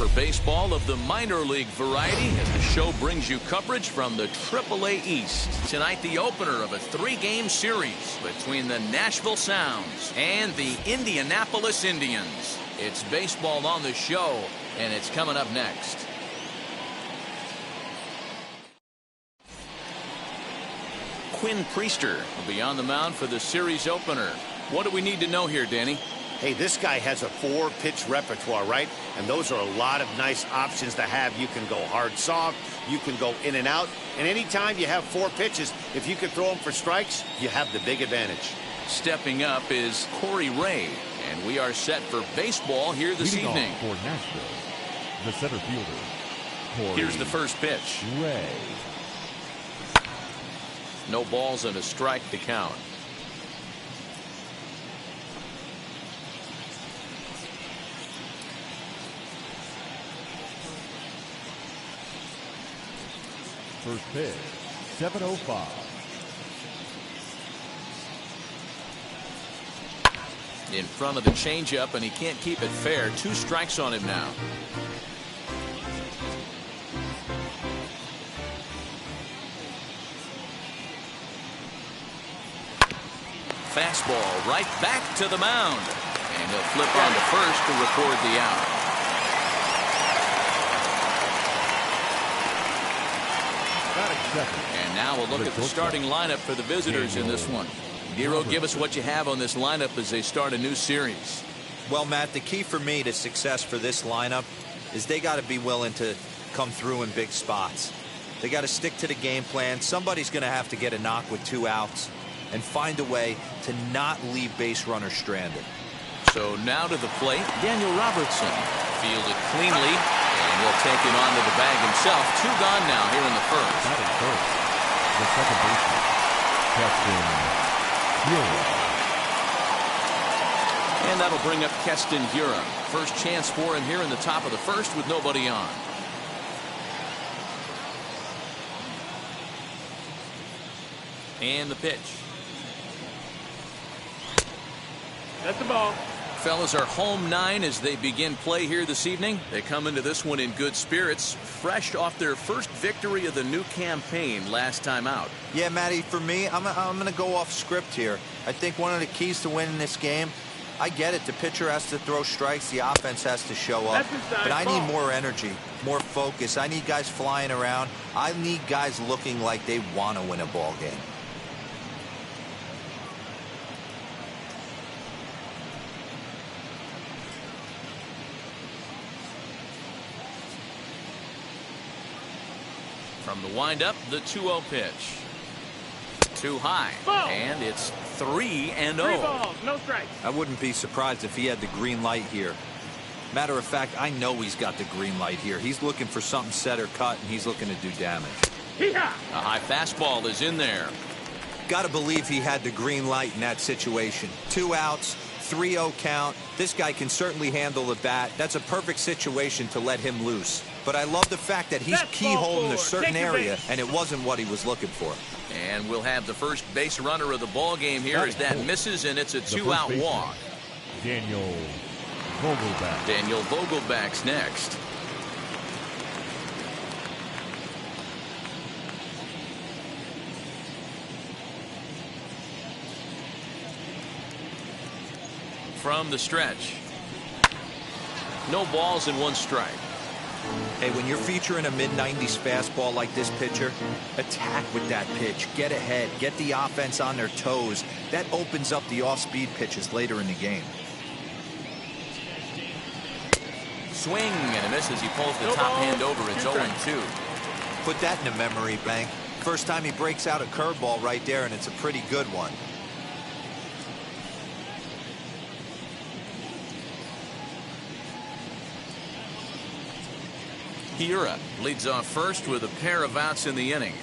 for baseball of the minor league variety as the show brings you coverage from the AAA East. Tonight, the opener of a 3-game series between the Nashville Sounds and the Indianapolis Indians. It's baseball on the show, and it's coming up next. Quinn Priester will be on the mound for the series opener. What do we need to know here, Danny? Hey, this guy has a 4-pitch repertoire, right? And those are a lot of nice options to have. You can go hard, soft. You can go in and out. And anytime you have 4 pitches, if you can throw them for strikes, you have the big advantage. Stepping up is Corey Ray, and we are set for baseball here this evening. For Nashville, the center fielder, Corey Here's the first pitch. Ray. No balls and a strike to count. First pitch, 7:05. In front of the changeup, and he can't keep it fair. 2 strikes on him now. Fastball right back to the mound. And he'll flip on to first to record the out. And now we'll look at the starting lineup for the visitors in this one. Nero, give us what you have on this lineup as they start a new series. Well, Matt, the key for me to success for this lineup is they got to be willing to come through in big spots. They got to stick to the game plan. Somebody's going to have to get a knock with 2 outs and find a way to not leave base runners stranded. So now to the plate, Daniel Robertson. Fielded cleanly, and he'll take it onto the bag himself. 2 gone now here in the first. Batting first, the second baseman, Keston Hiura. And that'll bring up Keston Hiura. First chance for him here in the top of the first with nobody on. And the pitch. That's the ball. Fellas are home 9 as they begin play here this evening. They come into this one in good spirits, fresh off their first victory of the new campaign last time out. Yeah, Matty, for me, I'm going to go off script here. I think one of the keys to winning this game, I get it. The pitcher has to throw strikes. The offense has to show up. But I need more energy, more focus. I need guys flying around. I need guys looking like they want to win a ball game. From the windup, the 2-0 pitch. Too high. Ball. And it's 3-0. 3 balls, no strikes. I wouldn't be surprised if he had the green light here. Matter of fact, I know he's got the green light here. He's looking for something set or cut, and he's looking to do damage. Hee-haw. A high fastball is in there. Got to believe he had the green light in that situation. 2 outs, 3-0 count. This guy can certainly handle the bat. That's a perfect situation to let him loose. But I love the fact that he's keyholing a certain area, and it wasn't what he was looking for. And we'll have the first base runner of the ball game here as that misses, and it's a 2-out walk. Daniel Vogelback. Daniel Vogelback's next. From the stretch. No balls and 1 strike. Hey, when you're featuring a mid-90s fastball like this pitcher, attack with that pitch. Get ahead. Get the offense on their toes. That opens up the off-speed pitches later in the game. Swing and a miss as he pulls the top hand over. It's 0-2. Put that in a memory bank. First time he breaks out a curveball right there, and it's a pretty good one. Hiura leads off first with a pair of outs in the inning.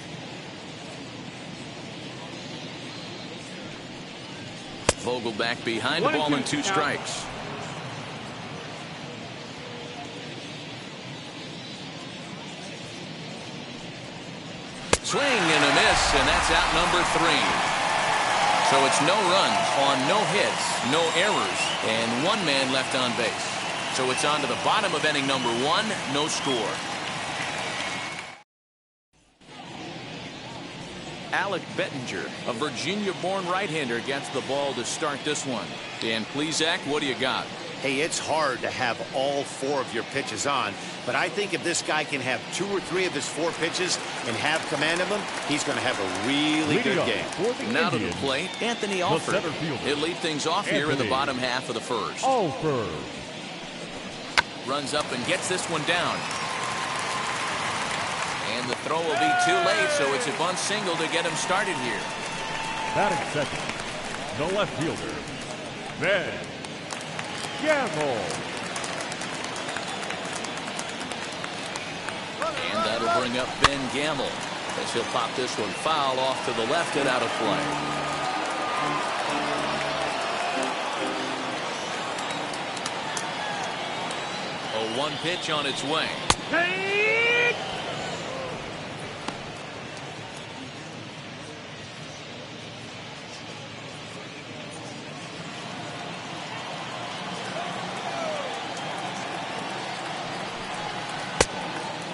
Vogelback behind, 1-2 ball and 2 strikes. Swing and a miss, and that's out number 3. So it's no runs on no hits, no errors, and 1 man left on base. So it's on to the bottom of inning number 1. No score. Alec Bettinger, a Virginia-born right-hander, gets the ball to start this one. Dan Plesac, what do you got? Hey, it's hard to have all 4 of your pitches on, but I think if this guy can have 2 or 3 of his 4 pitches and have command of them, he's going to have a really good game. Now to the plate, Anthony Alford. He'll lead things off here in the bottom half of the first. Alford runs up and gets this one down. And the throw will be too late, so it's a bunt single to get him started here. Batting second, the left fielder, Ben Gamble. And that'll bring up Ben Gamble as he'll pop this one foul off to the left and out of play. A 1 pitch on its way. Take!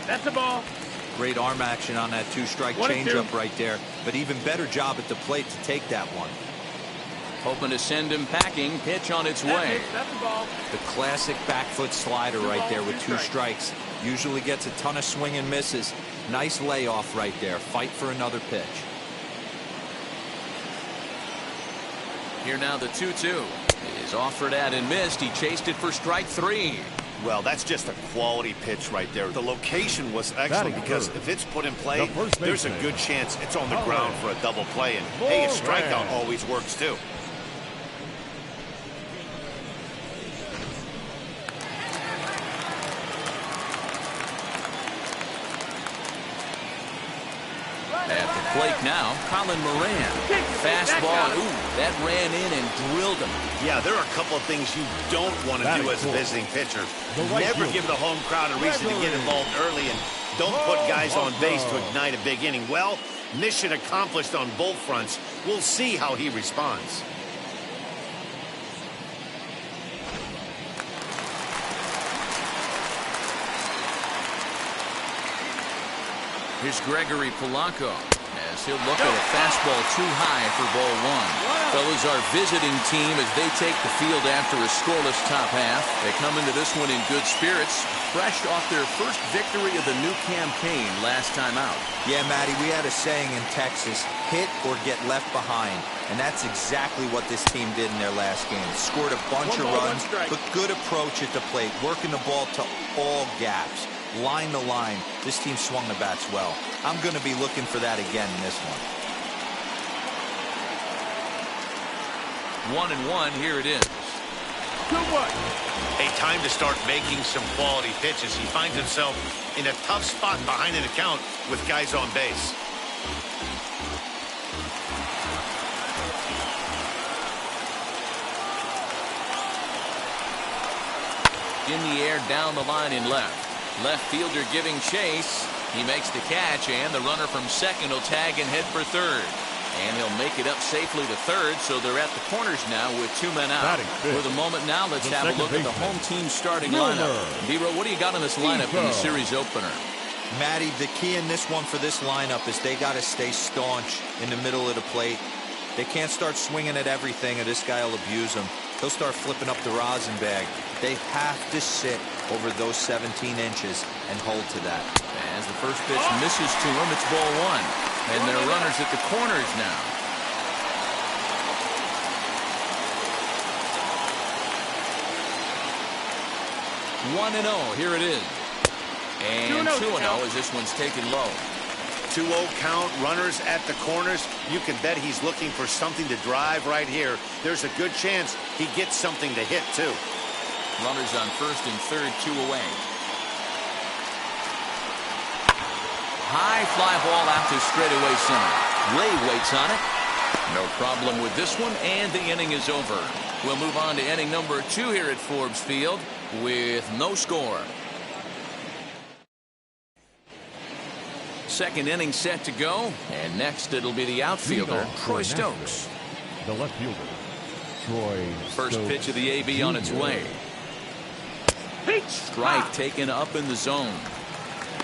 That's a ball. Great arm action on that 2-strike changeup right there, but even better job at the plate to take that one. Hoping to send him packing. Pitch on its way. That's a ball. The classic back foot slider right there with 2 strikes. Usually gets a ton of swing and misses. Nice layoff right there. Fight for another pitch. Here now the 2-2 is offered at and missed. He chased it for strike 3. Well, that's just a quality pitch right there. The location was excellent because if it's put in play, there's a good chance it's on the ground for a double play. And hey, a strikeout always works too. At the plate now, Colin Moran. Fastball. Ooh, that ran in and drilled him. Yeah, there are a couple of things you don't want to do as a visiting pitcher. Never give the home crowd a reason to get involved early, and don't put guys on base to ignite a big inning. Well, mission accomplished on both fronts. We'll see how he responds. Here's Gregory Polanco as he'll look at a fastball too high for ball 1. Fellas, our visiting team as they take the field after a scoreless top half. They come into this one in good spirits, fresh off their first victory of the new campaign last time out. Yeah, Matty, we had a saying in Texas, hit or get left behind. And that's exactly what this team did in their last game. Scored a bunch of runs, but good approach at the plate, working the ball to all gaps. Line to line, this team swung the bats well. I'm going to be looking for that again in this one. 1-1, here it is. 2-1. A time to start making some quality pitches. He finds himself in a tough spot behind an account with guys on base. In the air, down the line in left. Left fielder giving chase. He makes the catch, and the runner from second will tag and head for third. And he'll make it up safely to third, so they're at the corners now with 2 men out. For the moment now, let's have a look at the home team starting lineup. B-Row, what do you got in this lineup in the series opener? Matty, the key in this one for this lineup is they got to stay staunch in the middle of the plate. They can't start swinging at everything, or this guy will abuse them. He'll start flipping up the rosin bag. They have to sit over those 17 inches and hold to that. As the first pitch misses to him, it's ball 1. And there are runners at the corners now. 1-0, here it is. And 2-0 as this one's taken low. 2-0 count, runners at the corners. You can bet he's looking for something to drive right here. There's a good chance he gets something to hit, too. Runners on first and third, 2 away. High fly ball out to straightaway center. Ray waits on it. No problem with this one, and the inning is over. We'll move on to inning number 2 here at Forbes Field with no score. Second inning set to go, and next it'll be the outfielder, Troy Stokes. The left fielder, Troy First pitch of the AB on its way. Strike taken up in the zone.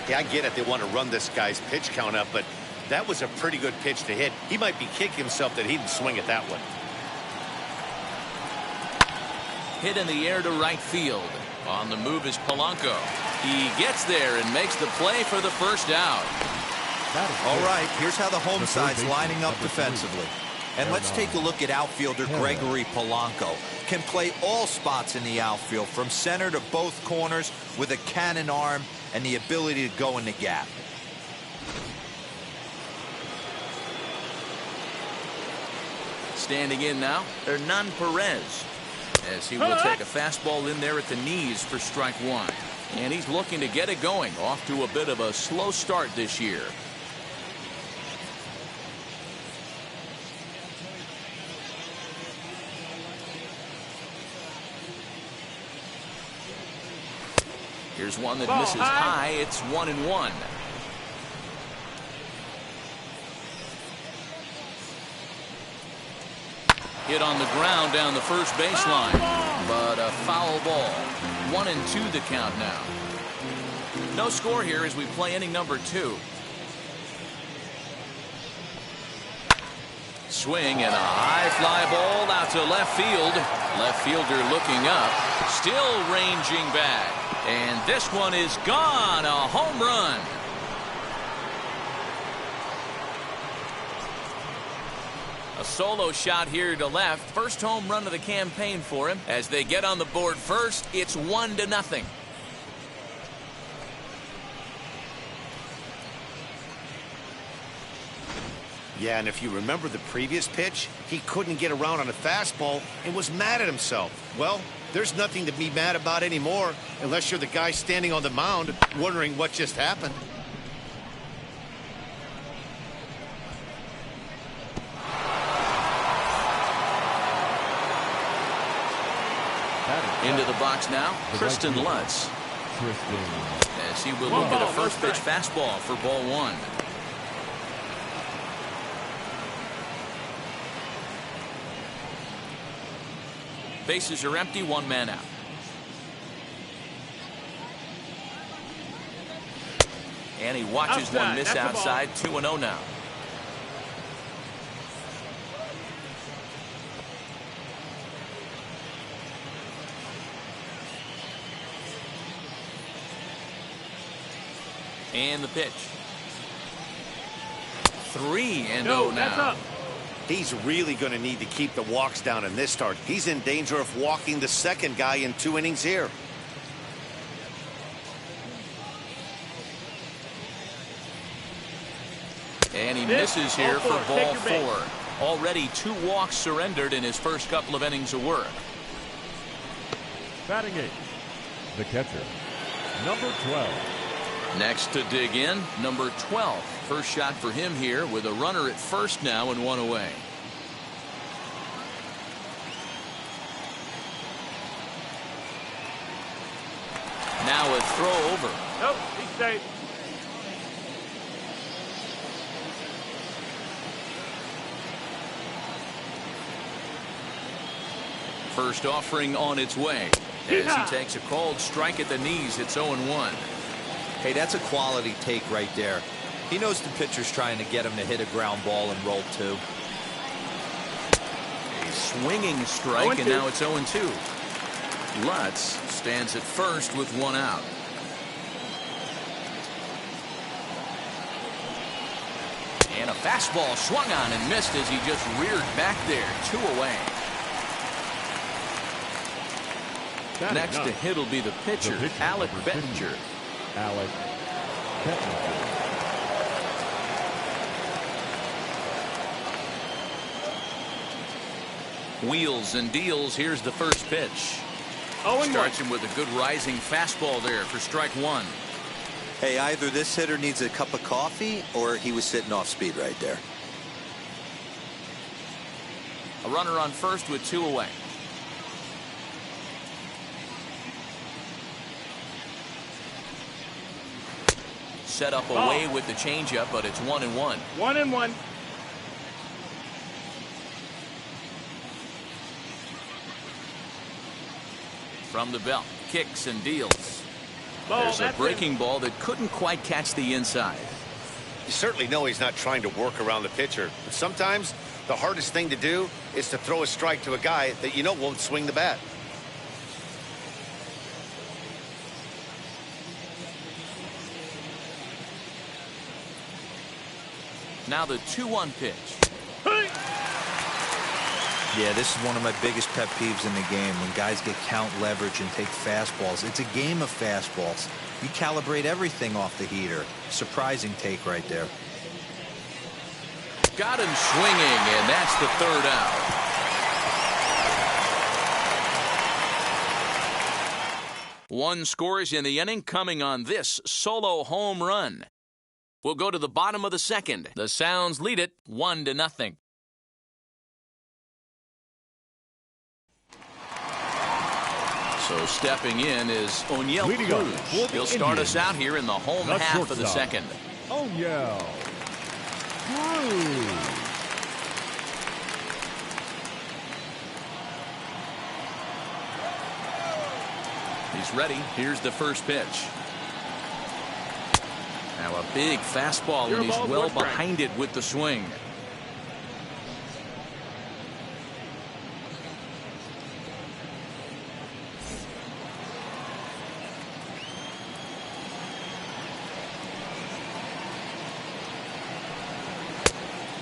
Yeah, I get it. They want to run this guy's pitch count up, but that was a pretty good pitch to hit. He might be kicking himself that he didn't swing at that one. Hit in the air to right field. On the move is Polanco. He gets there and makes the play for the first out. All right, here's how the home side's lining up defensively. And let's take a look at outfielder Gregory Polanco. Can play all spots in the outfield, from center to both corners, with a cannon arm and the ability to go in the gap. Standing in now, Hernan Perez, as he will take a fastball in there at the knees for strike one. And he's looking to get it going, off to a bit of a slow start this year. Here's one that misses high. It's 1-1. Hit on the ground down the first baseline, but a foul ball. 1-2 the count now. No score here as we play inning number 2. Swing and a high fly ball out to left field. Left fielder looking up, still ranging back. And this one is gone. A home run. A solo shot here to left. First home run of the campaign for him. As they get on the board first, it's 1-0. Yeah, and if you remember the previous pitch, he couldn't get around on a fastball and was mad at himself. Well, there's nothing to be mad about anymore, unless you're the guy standing on the mound wondering what just happened. Into the box now, Tristan Lutz. As he will look at a first pitch fastball for ball 1. Bases are empty, 1 man out. And he watches one miss outside. 2-0 now. And the pitch. 3-0 now. He's really going to need to keep the walks down in this start. He's in danger of walking the second guy in 2 innings here. And he misses here for ball 4. Already 2 walks surrendered in his first couple of innings of work. Batting 8, the catcher, number 12. Next to dig in, number 12. First shot for him here with a runner at first now and 1 away. Now a throw over. Nope, he's safe. First offering on its way as he takes a called strike at the knees. It's 0-1. Hey, that's a quality take right there. He knows the pitcher's trying to get him to hit a ground ball and roll 2. A swinging strike, and now it's 0-2. Lutz stands at first with 1 out. And a fastball swung on and missed as he just reared back there. 2 away. Next to hit will be the pitcher, Alec Bettinger. Alec Bettinger. Wheels and deals. Here's the first pitch. Starts him with a good rising fastball there for strike 1. Hey, either this hitter needs a cup of coffee or he was sitting off speed right there. A runner on first with 2 away. Set up away with the changeup, but it's 1-1. 1-1. from the belt, kicks and deals. Ball, There's a that's breaking ball that couldn't quite catch the inside. You certainly know he's not trying to work around the pitcher, but sometimes the hardest thing to do is to throw a strike to a guy that you know won't swing the bat. Now the 2-1 pitch. Yeah, this is one of my biggest pet peeves in the game, when guys get count leverage and take fastballs. It's a game of fastballs. You calibrate everything off the heater. Surprising take right there. Got him swinging, and that's the 3rd out. One scores in the inning coming on this solo home run. We'll go to the bottom of the 2nd. The Sounds lead it 1-0. So stepping in is O'Neill Cruz. He'll start us out here in the home half of the 2nd. O'Neill Cruz. He's ready. Here's the first pitch. Now a big fastball, and he's well behind it with the swing.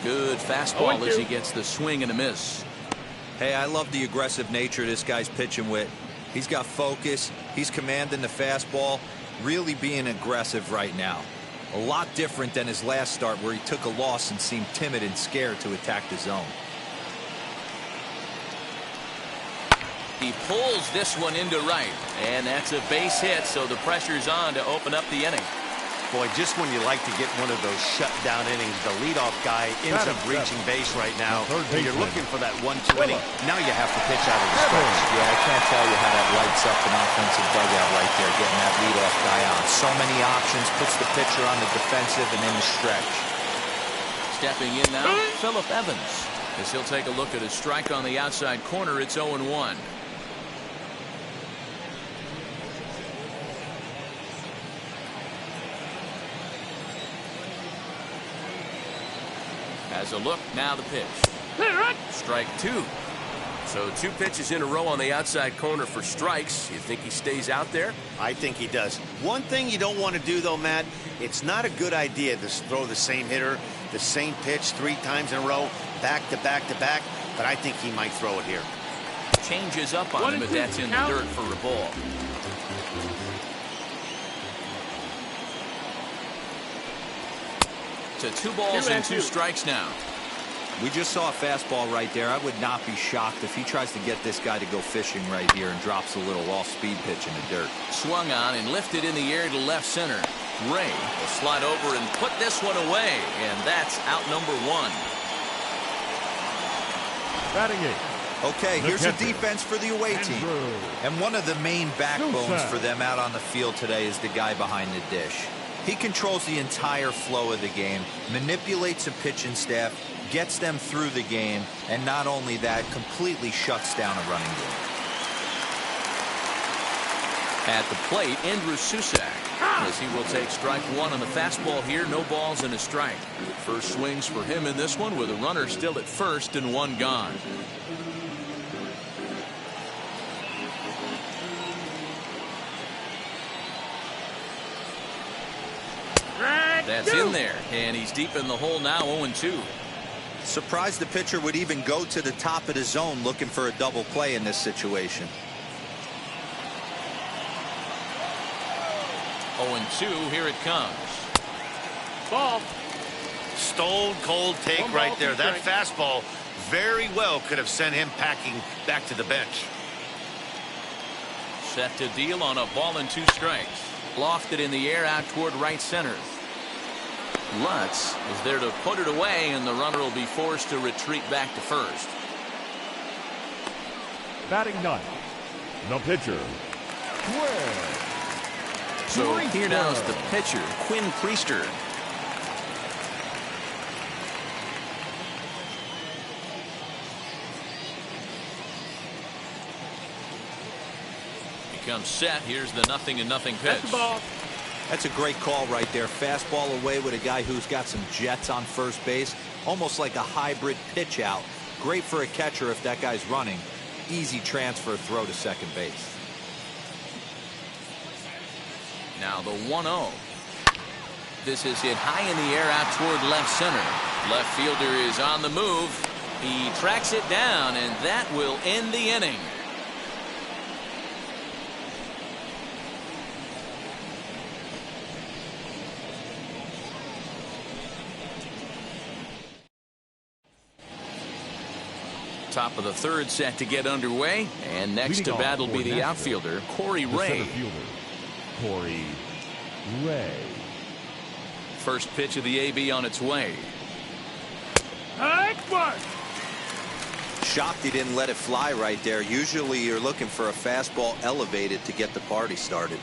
Good fastball as he gets the swing and a miss. Hey, I love the aggressive nature this guy's pitching with. He's got focus. He's commanding the fastball. Really being aggressive right now. A lot different than his last start, where he took a loss and seemed timid and scared to attack the zone. He pulls this one into right, and that's a base hit, so the pressure's on to open up the inning. Boy, just when you like to get one of those shutdown innings, the leadoff guy ends up reaching base right now. And you're looking for that 1-2 inning. Now you have to pitch out of the stretch. Yeah, I can't tell you how that lights up an offensive dugout right there, getting that leadoff guy on. So many options, puts the pitcher on the defensive and in the stretch. Stepping in now, Phillip Evans. As he'll take a look at a strike on the outside corner, it's 0-1. As a look, now the pitch. Strike 2. So 2 pitches in a row on the outside corner for strikes. You think he stays out there? I think he does. One thing you don't want to do, though, Matt, it's not a good idea to throw the same hitter, the same pitch 3 times in a row, back to back to back, but I think he might throw it here. Changes up on him, but that's in the dirt for a ball. To 2 balls and 2 strikes now. We just saw a fastball right there. I would not be shocked if he tries to get this guy to go fishing right here and drops a little off-speed pitch in the dirt. Swung on and lifted in the air to left center. Ray will slide over and put this one away, and that's out number 1. Batting 8. Okay, here's a defense for the away team. And one of the main backbones for them out on the field today is the guy behind the dish. He controls the entire flow of the game, manipulates a pitching staff, gets them through the game, and not only that, completely shuts down a running game. At the plate, Andrew Susak, as he will take strike 1 on the fastball here. No balls and a strike. First swings for him in this one, with a runner still at first and 1 gone. That's in there, and he's deep in the hole now, 0-2. Surprised the pitcher would even go to the top of the zone looking for a double play in this situation. 0-2, here it comes. Ball. Stone cold take right there. That fastball very well could have sent him packing back to the bench. Set to deal on a ball and 2 strikes. Lofted in the air out toward right center. Lutz is there to put it away, and the runner will be forced to retreat back to first. Batting 9. The pitcher, So here now is the pitcher, Quinn Priester. comes set. Here's the 0-0 pitch. That's the ball. That's a great call right there. Fastball away with a guy who's got some jets on first base. Almost like a hybrid pitch out. Great for a catcher if that guy's running. Easy transfer throw to second base. Now the 1-0. This is hit high in the air out toward left center. Left fielder is on the move. He tracks it down, and that will end the inning. Top of the third set to get underway, and next to bat will be the outfielder, Corey Ray. Center fielder, Corey Ray. First pitch of the AB on its way. Shocked he didn't let it fly right there. Usually you're looking for a fastball elevated to get the party started.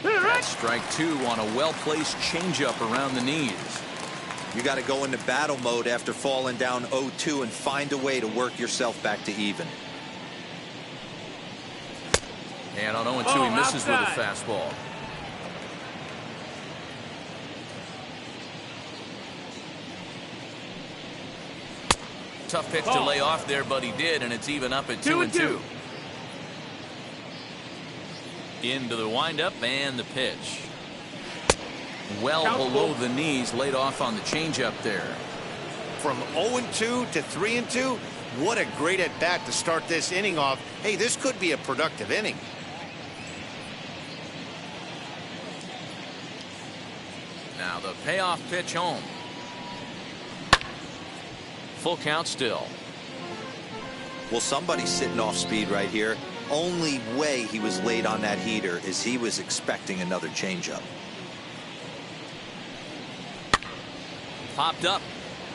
That's strike two on a well-placed changeup around the knees. You got to go into battle mode after falling down 0-2 and find a way to work yourself back to even. And on 0-2 he misses with a fastball. Tough pitch to lay off there, but he did, and it's even up at 2-2. Into the windup and the pitch. Well below the knees, laid off on the changeup there. From 0-2 to 3-2, what a great at bat to start this inning off. Hey, this could be a productive inning. Now the payoff pitch home. Full count still. Well, somebody's sitting off speed right here. Only way he was late on that heater is he was expecting another changeup. Popped up.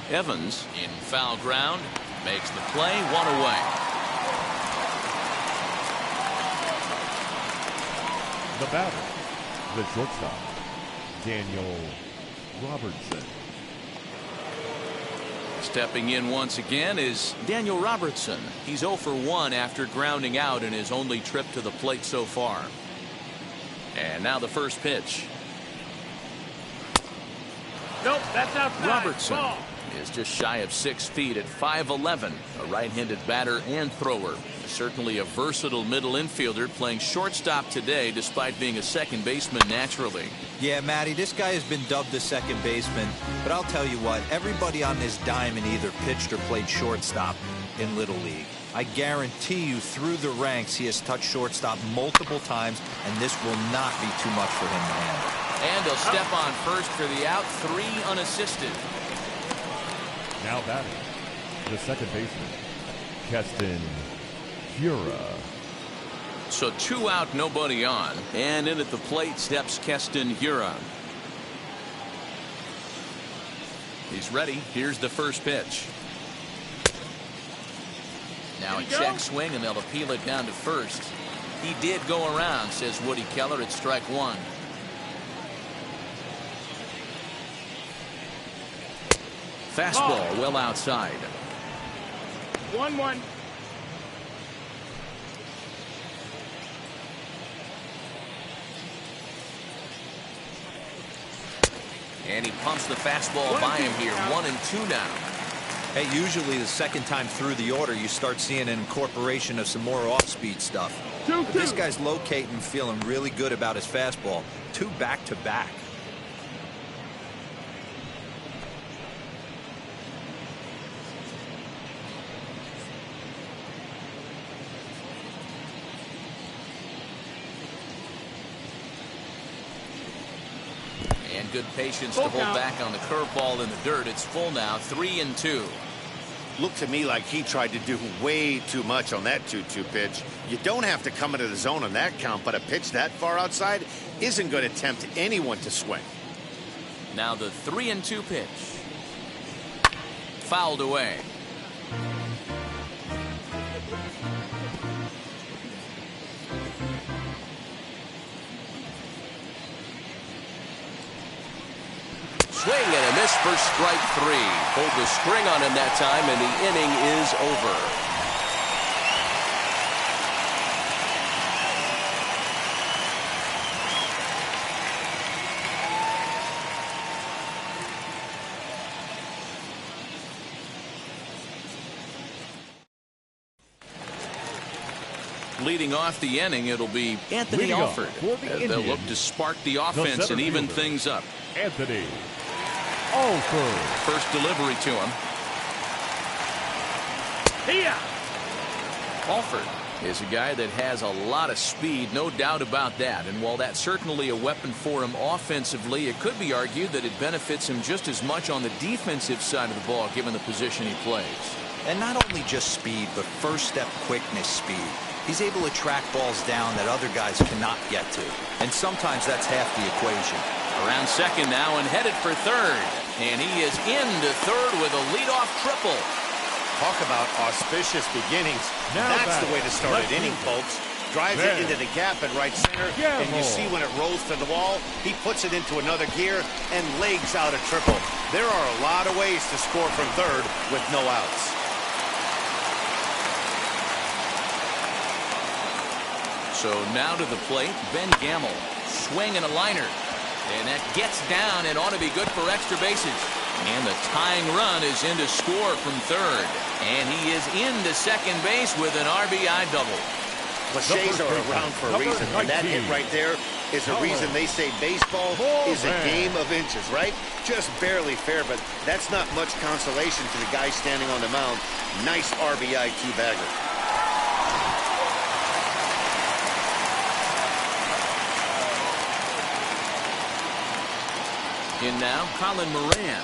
Evans in foul ground makes the play, one away. The batter, the shortstop, Daniel Robertson. Stepping in once again is Daniel Robertson. He's 0 for 1 after grounding out in his only trip to the plate so far. And now the first pitch. Nope, that's outside. Robertson Ball. is just shy of 6 feet at 5'11", a right-handed batter and thrower. Certainly a versatile middle infielder, playing shortstop today despite being a second baseman naturally. Yeah, Matty, this guy has been dubbed the second baseman, but I'll tell you what, everybody on this diamond either pitched or played shortstop in Little League. I guarantee you through the ranks he has touched shortstop multiple times, and this will not be too much for him to handle. And he'll step on first for the out, 3 unassisted. Now batting, the second baseman, Keston Hiura. So 2 out, nobody on. And in at the plate steps Keston Hiura. He's ready. Here's the first pitch. Now a check swing, and they'll appeal it down to first. He did go around, says Woody Keller, at strike 1. Fastball well outside. 1-1. And he pumps the fastball by him here. 1-2 now. Hey, usually the second time through the order you start seeing an incorporation of some more off-speed stuff. But this guy's locating, feeling really good about his fastball. 2 back-to-back. And good patience to hold back on the curveball in the dirt. It's full now, 3-2. Looked to me like he tried to do way too much on that 2-2 pitch. You don't have to come into the zone on that count, but a pitch that far outside isn't going to tempt anyone to swing. Now the 3-2 pitch. Fouled away. Swing and a for strike 3. Pulled the string on him that time, and the inning is over. Leading off the inning, it'll be Anthony Alford. They'll look to spark the offense and even things up. Anthony Alford. First delivery to him. Here. Alford is a guy that has a lot of speed, no doubt about that. And while that's certainly a weapon for him offensively, it could be argued that it benefits him just as much on the defensive side of the ball, given the position he plays. And not only just speed, but first step quickness speed. He's able to track balls down that other guys cannot get to. And sometimes that's half the equation. Around second now and headed for third. And he is into third with a leadoff triple. Talk about auspicious beginnings. That's the way to start an inning, folks. Drives it into the gap at right center. And you see when it rolls to the wall, he puts it into another gear and legs out a triple. There are a lot of ways to score from third with no outs. So now to the plate, Ben Gamble. Swing and a liner. And that gets down and ought to be good for extra bases. And the tying run is in to score from third. And he is into second base with an RBI double. Cliches are around for a reason, and that hit right there is the reason they say baseball is a game of inches, right? Just barely fair, but that's not much consolation to the guy standing on the mound. Nice RBI two-bagger. In now, Colin Moran,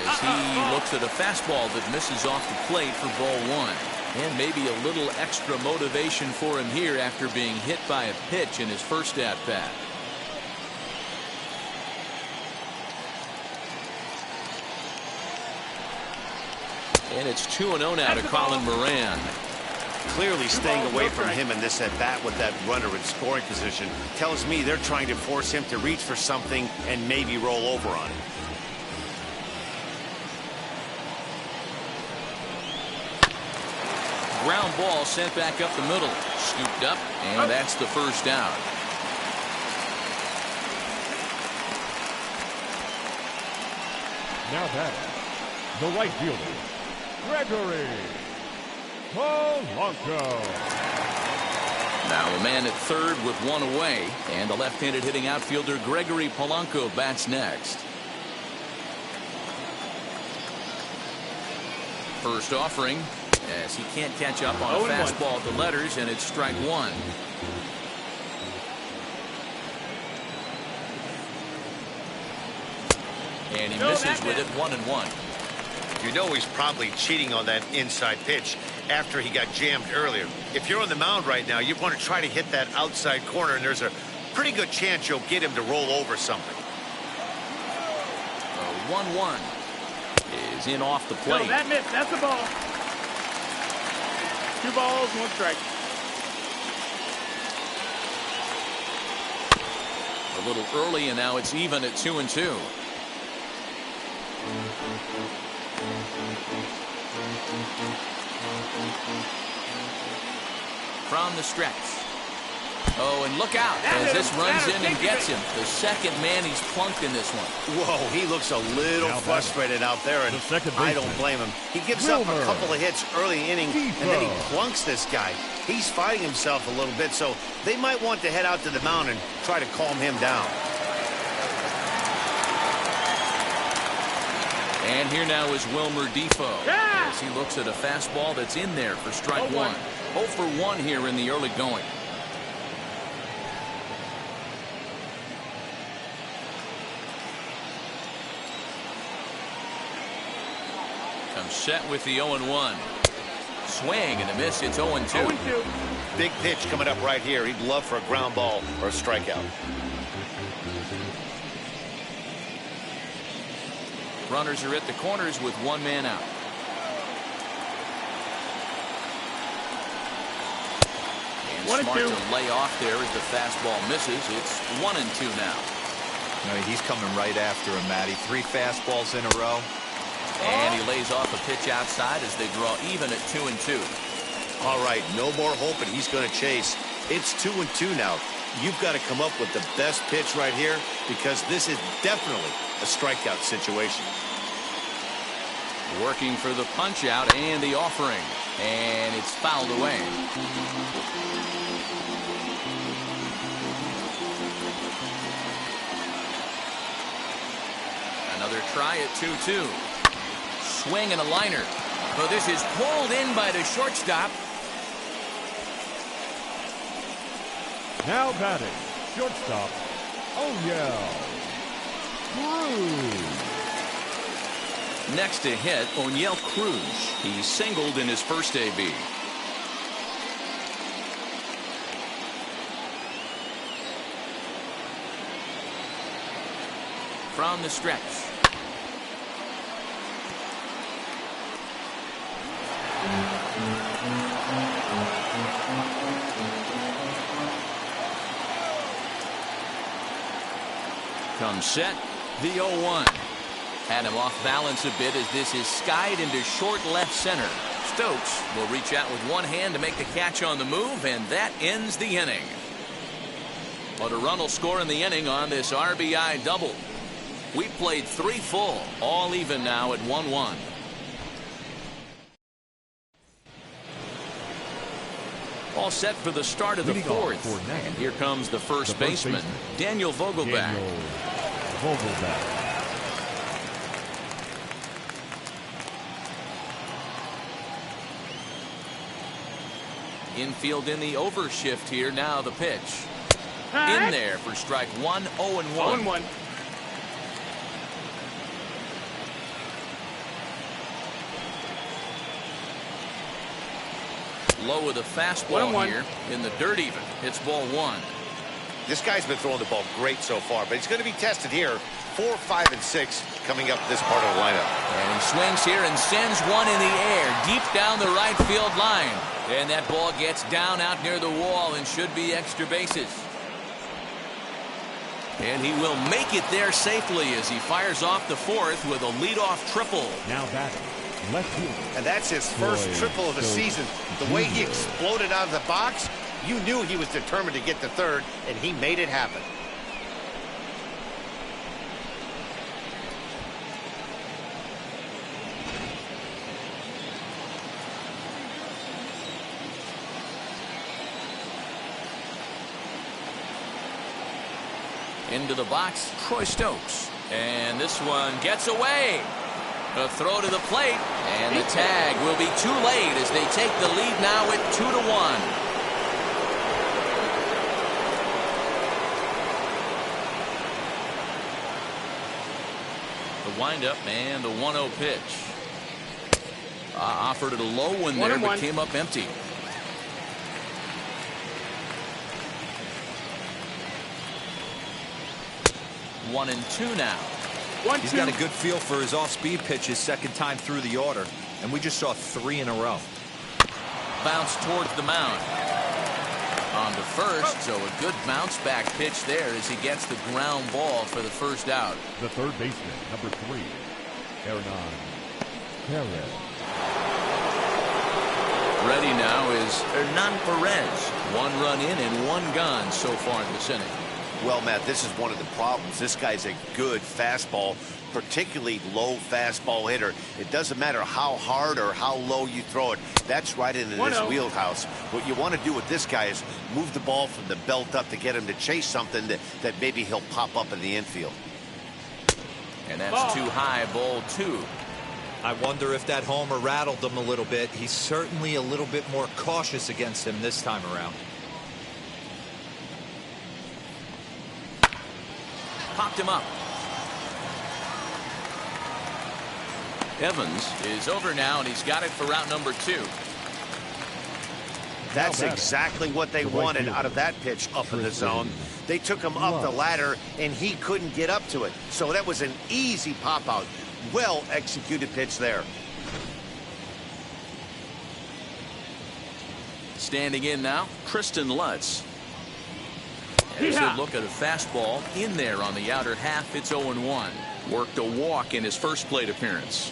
as he looks at a fastball that misses off the plate for ball 1. And maybe a little extra motivation for him here after being hit by a pitch in his first at-bat. And it's 2-0 now to Colin Moran. Clearly staying away from him in this at-bat with that runner in scoring position tells me they're trying to force him to reach for something and maybe roll over on it. Ground ball sent back up the middle. Scooped up, and that's the first out. Now batting, the right fielder, Gregory Polanco. Now a man at third with one away, and the left-handed hitting outfielder Gregory Polanco bats next. First offering, as he can't catch up on a fastball at the letters, and it's strike 1. And he misses with it, 1-1. You know he's probably cheating on that inside pitch after he got jammed earlier. If you're on the mound right now, you want to try to hit that outside corner, and there's a pretty good chance you'll get him to roll over something. 1-1 is in off the plate. No, that missed. That's a ball. 2 balls, 1 strike. A little early, and now it's even at 2-2. From the stretch. Oh, and look out as this runs in and gets him. The second man he's plunked in this one. Whoa, he looks a little frustrated out there, and I don't blame him. He gives up a couple of hits early inning, and then he plunks this guy. He's fighting himself a little bit, so they might want to head out to the mound and try to calm him down. And here now is Wilmer Defoe, as he looks at a fastball that's in there for strike 1. 0 for 1 here in the early going. Comes set with the 0-1. Swing and a miss. It's 0-2. Big pitch coming up right here. He'd love for a ground ball or a strikeout. Runners are at the corners with 1 man out. And smart to lay off there as the fastball misses. It's 1-2 now. He's coming right after him, Matty. 3 fastballs in a row. And he lays off a pitch outside as they draw even at 2-2. All right, no more hoping he's going to chase. It's 2-2 now. You've got to come up with the best pitch right here because this is definitely a strikeout situation. Working for the punch out and the offering. And it's fouled away. Another try at 2-2. Swing and a liner. But this is pulled in by the shortstop. Now batting, shortstop, Cruz. Next to hit, O'Neill Cruz. He singled in his first AB. From the stretch. Comes set, the 0-1. Had him off balance a bit as this is skied into short left center. Stokes will reach out with one hand to make the catch on the move, and that ends the inning. But a run will score in the inning on this RBI double. We played 3 full, all even now at 1-1. All set for the start of the fourth. And here comes the first baseman, Daniel Vogelback. Infield in the overshift here. Now the pitch. In there for strike 1, 0-1. 0-1. Low with a fastball 1-1. here in the dirt even. It's ball 1. This guy's been throwing the ball great so far, but he's going to be tested here. 4, 5, and 6 coming up this part of the lineup. And he swings here and sends one in the air deep down the right field line. And that ball gets down out near the wall and should be extra bases. And he will make it there safely as he fires off the fourth with a leadoff triple. Now batting, left field. And that's his first triple of the season. The way he exploded out of the box, you knew he was determined to get to third, and he made it happen. Into the box, Troy Stokes. And this one gets away. A throw to the plate, and the tag will be too late as they take the lead now at 2-1. The windup and the 1-0 pitch. Offered it a low one there, but came up empty. 1-2 now. He's got a good feel for his off-speed pitches second time through the order, and we just saw 3 in a row. Bounce towards the mound. On to first, so a good bounce back pitch there as he gets the ground ball for the first out. The third baseman, number 3, Hernan Perez. Ready now is Hernan Perez. 1 run in and 1 gone so far in this inning. Well, Matt, this is one of the problems. This guy's a good fastball, particularly low fastball hitter. It doesn't matter how hard or how low you throw it. That's right into this wheelhouse. What you want to do with this guy is move the ball from the belt up to get him to chase something that maybe he'll pop up in the infield. And that's too high, ball 2. I wonder if that homer rattled him a little bit. He's certainly a little bit more cautious against him this time around. Popped him up. Evans is over now, and he's got it for route number 2. That's exactly what they wanted out of that pitch up in the zone. They took him up the ladder, and he couldn't get up to it. So that was an easy pop-out. Well-executed pitch there. Standing in now, Kristen Lutz. Here's a look at a fastball in there on the outer half. It's 0-1. Worked a walk in his first plate appearance.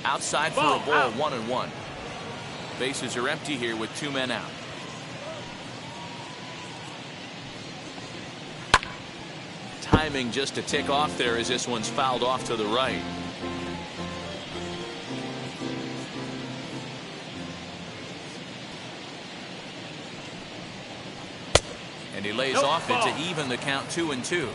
Outside for a ball, 1-1. Bases are empty here with 2 men out. Timing just a tick off there as this one's fouled off to the right. And he lays off it to even the count 2-2.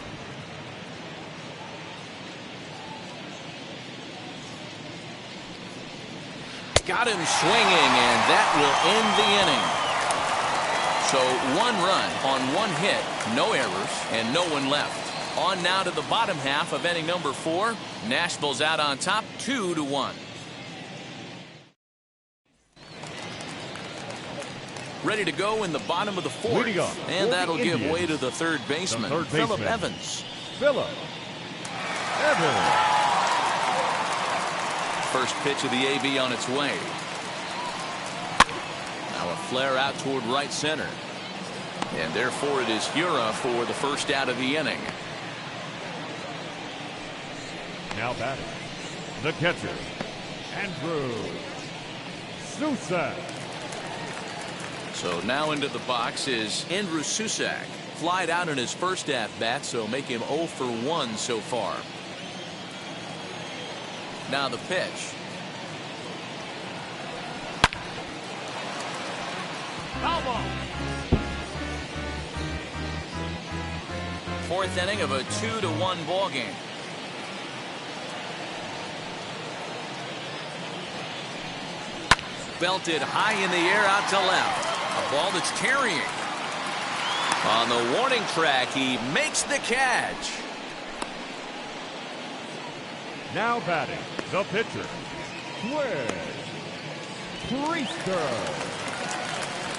Got him swinging, and that will end the inning. So 1 run on 1 hit, no errors, and no one left. On now to the bottom half of inning number 4. Nashville's out on top, 2-1. Ready to go in the bottom of the 4th. And that'll give way to the third baseman, Phillip Evans. First pitch of the AB on its way. Now a flare out toward right center. And therefore it is Hura for the first out of the inning. Now batting, the catcher, Andrew Susak. So now into the box is Andrew Susak. Flied out in his first at-bat, so make him 0 for 1 so far. Now the pitch. Foul ball. 4th inning of a 2-1 ball game. Belted high in the air out to left. A ball that's carrying. On the warning track, he makes the catch. Now batting, the pitcher, Greg Priester.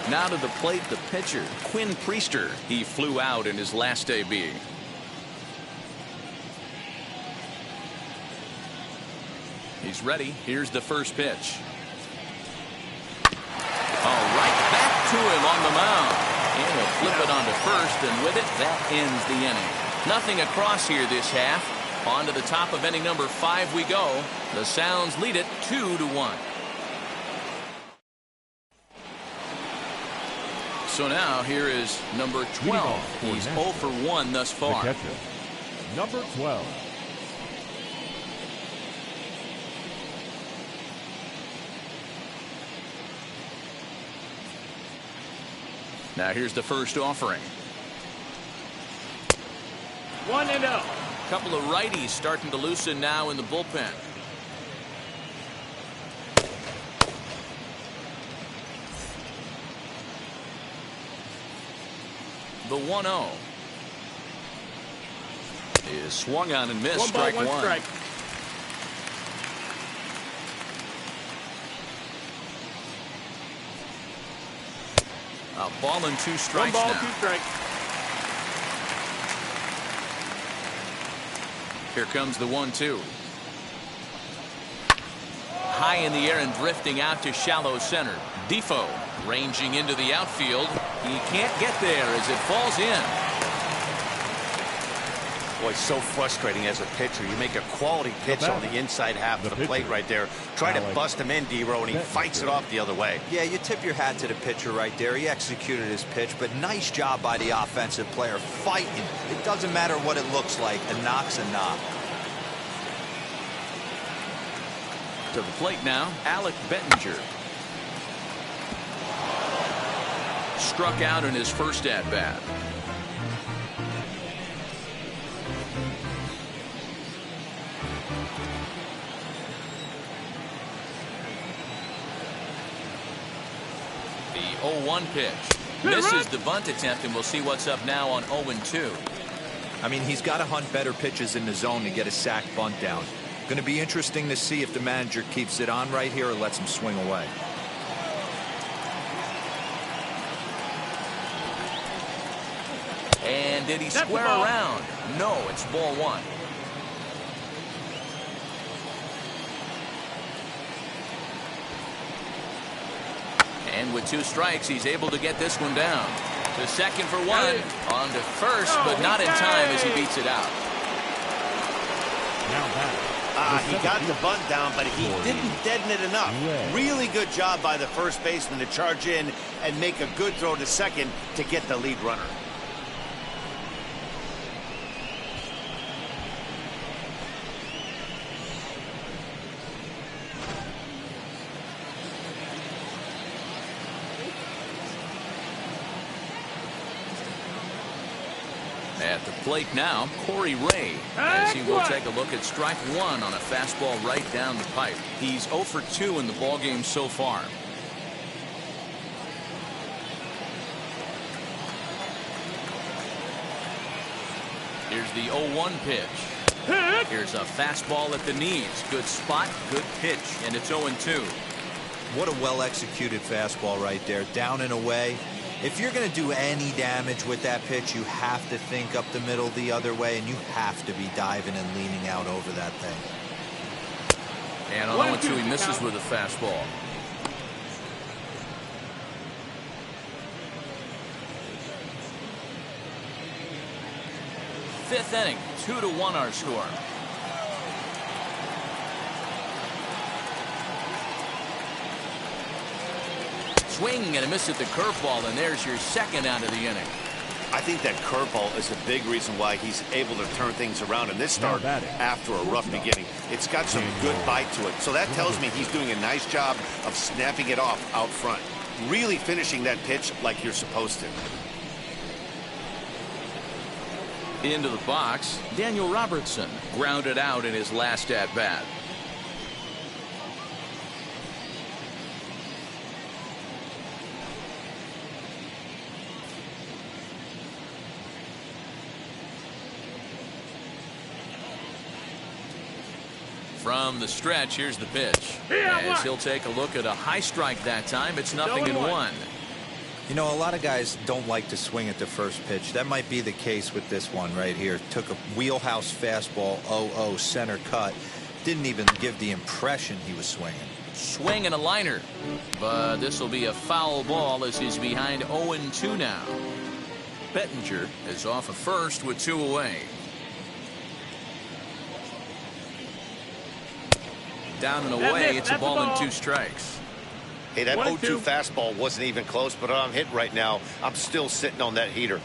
Now to the plate, the pitcher, Quinn Priester. He flew out in his last AB. He's ready. Here's the first pitch. Oh, right back to him on the mound. And he'll flip it onto first, and with it, that ends the inning. Nothing across here this half. On to the top of inning number 5 we go. The Sounds lead it 2-1. So now here is number 12. He's 0 for 1 thus far. The catcher, number 12. Now here's the first offering. 1-0. Couple of righties starting to loosen now in the bullpen. The 1-0 is swung on and missed. 1 ball, strike 1 one. strike. A ball and 2 strikes 1 ball, now. 2 strikes. Here comes the 1-2. High in the air and drifting out to shallow center. Defoe ranging into the outfield. He can't get there as it falls in. Boy, so frustrating as a pitcher. You make a quality pitch on the inside half of the plate right there. Try to bust him in, D-Row, and he fights it off the other way. Yeah, you tip your hat to the pitcher right there. He executed his pitch, but nice job by the offensive player fighting. It doesn't matter what it looks like. A knock's a knock. To the plate now, Alec Bettinger. Struck out in his first at-bat. The 0-1 pitch. Misses the bunt attempt, and we'll see what's up now on 0-2. I mean, he's got to hunt better pitches in the zone to get a sac bunt down. Going to be interesting to see if the manager keeps it on right here or lets him swing away. And did he square around? No, it's ball 1. And with 2 strikes, he's able to get this one down. To second for 1. On to first, but not in time as he beats it out. Now back. He got the bunt down, but he didn't deaden it enough. Really good job by the first baseman to charge in and make a good throw to second to get the lead runner. At the plate now, Corey Ray, as he will take a look at strike 1 on a fastball right down the pipe. He's 0 for 2 in the ballgame so far. Here's the 0-1 pitch. Here's a fastball at the knees. Good spot, good pitch, and it's 0-2. What a well-executed fastball right there. Down and away. If you're going to do any damage with that pitch, you have to think up the middle the other way, and you have to be diving and leaning out over that thing. And on 0-2, he misses with a fastball. Fifth inning, 2-1 our score. Swing and a miss at the curveball, and there's your second out of the inning. I think that curveball is a big reason why he's able to turn things around in this start after a rough beginning. It's got some good bite to it, so that tells me he's doing a nice job of snapping it off out front. Really finishing that pitch like you're supposed to. Into the box, Daniel Robertson grounded out in his last at-bat. From the stretch, here's the pitch. As he'll take a look at a high strike that time, it's 0-1. You know, a lot of guys don't like to swing at the first pitch. That might be the case with this one right here. Took a wheelhouse fastball, 0-0 center cut. Didn't even give the impression he was swinging. Swing and a liner. But this will be a foul ball as he's behind 0-2 now. Bettinger is off of first with 2 away. Down and away, it's a ball and 2 strikes. Hey, that 0-2 fastball wasn't even close, but I'm hit right now. I'm still sitting on that heater.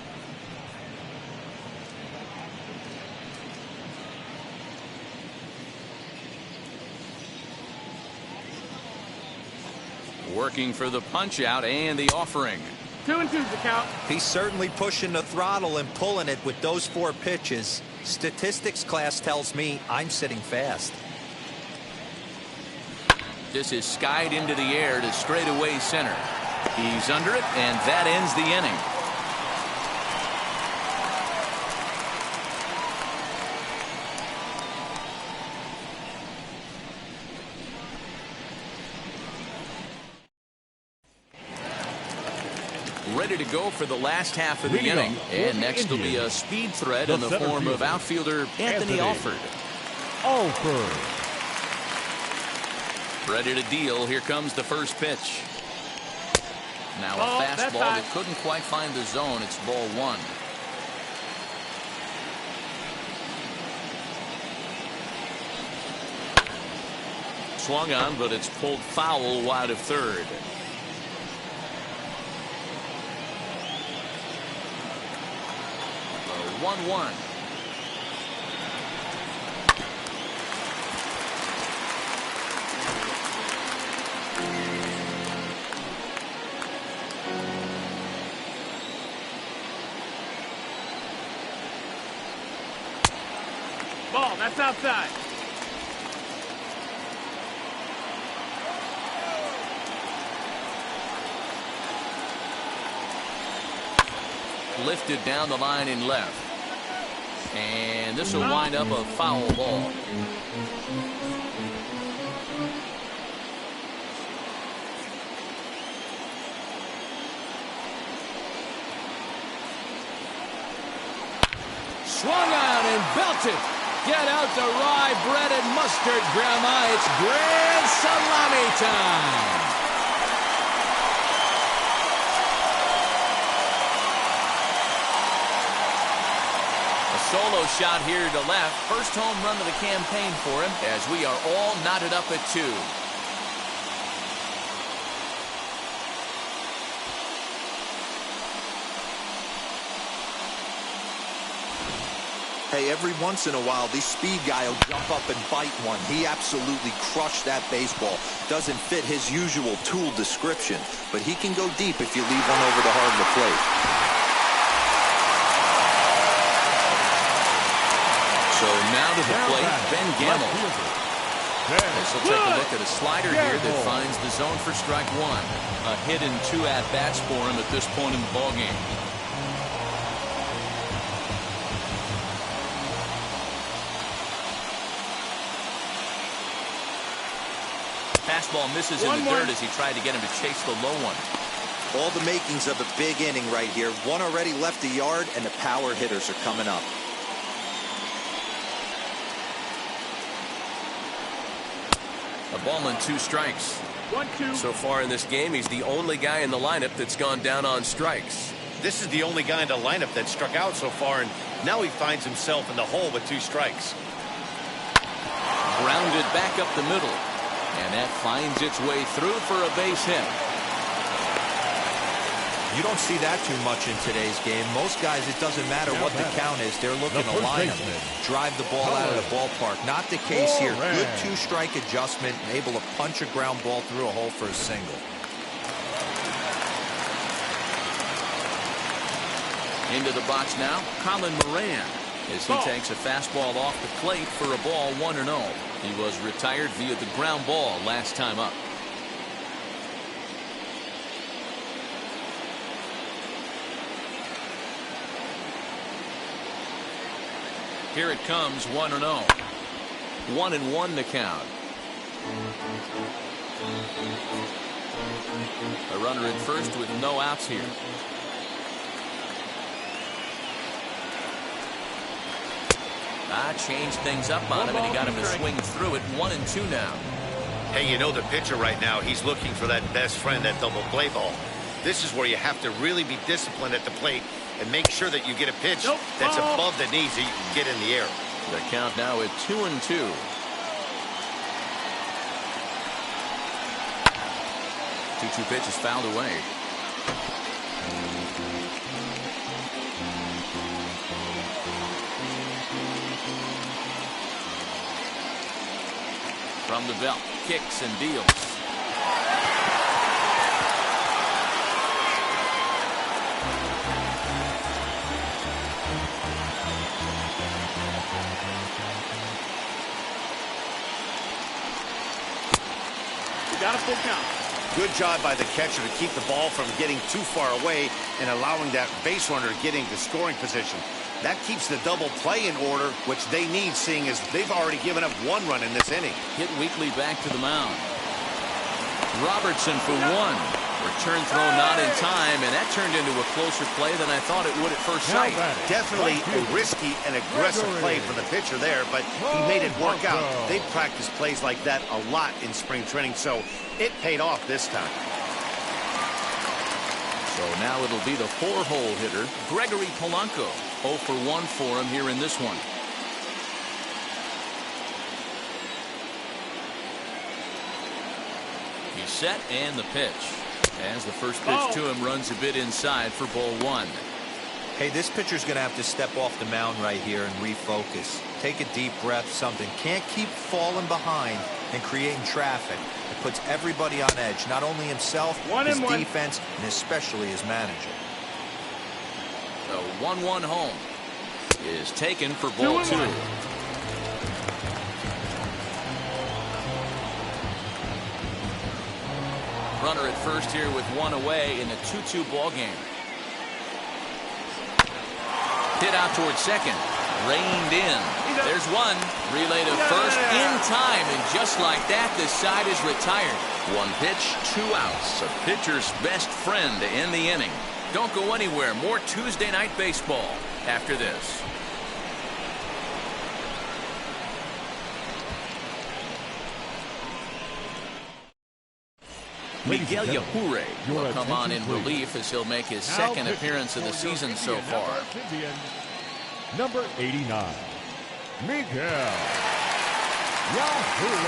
Working for the punch out and the offering. 2-2 the count. He's certainly pushing the throttle and pulling it with those 4 pitches. Statistics class tells me I'm sitting fast. This is skied into the air to straightaway center. He's under it, and that ends the inning. Ready to go for the last half of the inning. And next will be a speed threat in the form of outfielder Anthony Alford. Alford. Ready to deal. Here comes the first pitch. Now a fastball that couldn't quite find the zone. It's ball 1. Swung on, but it's pulled foul wide of third. The 1-1. Ball, that's outside. Lifted down the line in left. And this will wind up a foul ball. Swung on and belted. Get out the rye bread and mustard, Grandma. It's grand salami time. solo shot here to left. First home run of the campaign for him as we are all knotted up at 2. Hey, every once in a while, this speed guy will jump up and bite one. He absolutely crushed that baseball. Doesn't fit his usual tool description, but he can go deep if you leave one over the heart of the plate. So now to the plate, Ben Gamble. This will take a look at a slider here that finds the zone for strike 1. A hit and 2 at-bats for him at this point in the ballgame. Fastball misses in the dirt as he tried to get him to chase the low one. All the makings of a big inning right here. One already left the yard, and the power hitters are coming up. A ball and 2 strikes. 1-2. So far in this game, he's the only guy in the lineup that's gone down on strikes. This is the only guy in the lineup that struck out so far, and now he finds himself in the hole with 2 strikes. Grounded back up the middle. And that finds its way through for a base hit. You don't see that too much in today's game. Most guys, it doesn't matter what the count is. They're looking to line them, drive the ball out of the ballpark. Not the case here. Good 2-strike adjustment, able to punch a ground ball through a hole for a single. Into the box now, Colin Moran, as he takes a fastball off the plate for a ball 1-0. He was retired via the ground ball last time up. Here it comes, 1-0. 1-1 the count. A runner at first with no outs here. Changed things up on him, and he got him to swing through it. 1-2 now. Hey, you know the pitcher right now, he's looking for that best friend, that double play ball. This is where you have to really be disciplined at the plate and make sure that you get a pitch that's above the knees that you can get in the air. The count now at 2-2. 2-2 pitch is fouled away. From the belt, kicks and deals. You got a full count. Good job by the catcher to keep the ball from getting too far away and allowing that base runner to get into scoring position. That keeps the double play in order, which they need, seeing as they've already given up 1 run in this inning. Hit weakly back to the mound. Robertson for 1. Return throw not in time, and that turned into a closer play than I thought it would at first sight. Definitely a risky and aggressive play for the pitcher there, but he made it work out. They've practiced plays like that a lot in spring training, so it paid off this time. So now it'll be the 4-hole hitter, Gregory Polanco. 0 for 1 for him here in this one. He's set, and the pitch. As the first pitch to him runs a bit inside for ball 1. Hey, this pitcher's going to have to step off the mound right here and refocus. Take a deep breath, something. Can't keep falling behind and creating traffic. It puts everybody on edge, not only himself, his defense, and especially his manager. The 1-1 home is taken for ball 2. Runner at first here with 1 away in the 2-2 ball game. Hit out towards second. Reined in. There's 1. Relay to first in time, and just like that, the side is retired. 1 pitch, 2 outs. A pitcher's best friend to end the inning. Don't go anywhere. More Tuesday night baseball after this. Miguel Yajure will come on in relief as he'll make his second appearance of the season so far. Number 89, Miguel Alford.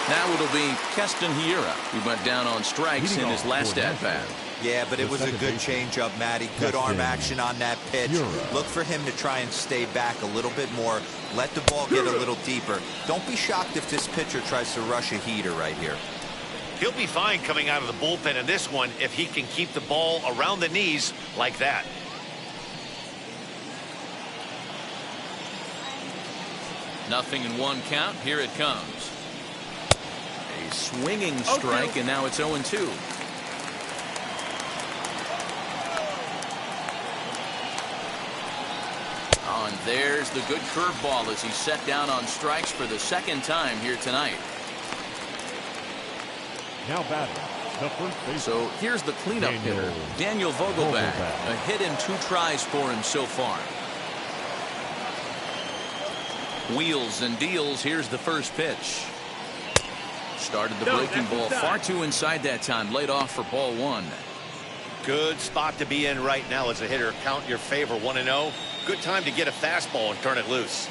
Now it'll be Keston Hiura, who went down on strikes in his last at-bat. Yeah, but it was a good changeup, Matty. Good arm action on that pitch. Look for him to try and stay back a little bit more. Let the ball get a little deeper. Don't be shocked if this pitcher tries to rush a heater right here. He'll be fine coming out of the bullpen in this one if he can keep the ball around the knees like that. Nothing in one count. Here it comes. A swinging strike, and now it's 0-2. Oh, and there's the good curveball as he's set down on strikes for the second time here tonight. Now batting, the first baseman. So here's the cleanup hitter, Daniel Vogelback. A hit in 2 tries for him so far. Wheels and deals. Here's the first pitch. Started the breaking ball far too inside that time. Laid off for ball 1. Good spot to be in right now as a hitter. Count your favor, 1-0. Good time to get a fastball and turn it loose.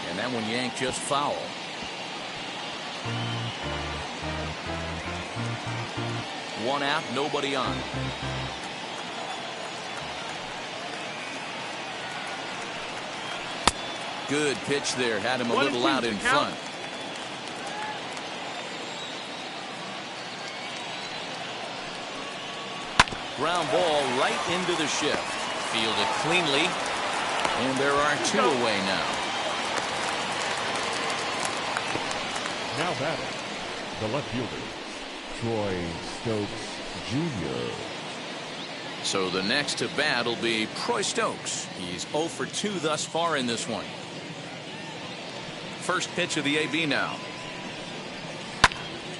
And that one yanked just foul. One out, nobody on. Good pitch there. Had him a little out in front. Ground ball right into the shift. Fielded cleanly. And there are 2 away now. Now batting, the left fielder, Troy Stokes Jr. So the next to bat will be Troy Stokes. He's 0 for 2 thus far in this one. First pitch of the AB now.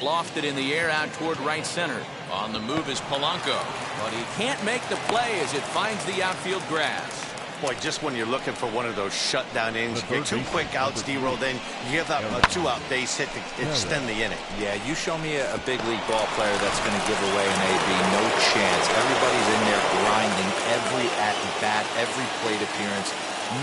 Lofted in the air out toward right center. On the move is Polanco, but he can't make the play as it finds the outfield grass. Boy, just when you're looking for one of those shutdown innings, you get 2 quick outs, D-roll, then you give up a 2-out base hit to extend the inning. Yeah, you show me a big league ball player that's going to give away an AB. No chance. Everybody's in there grinding every at-bat, every plate appearance.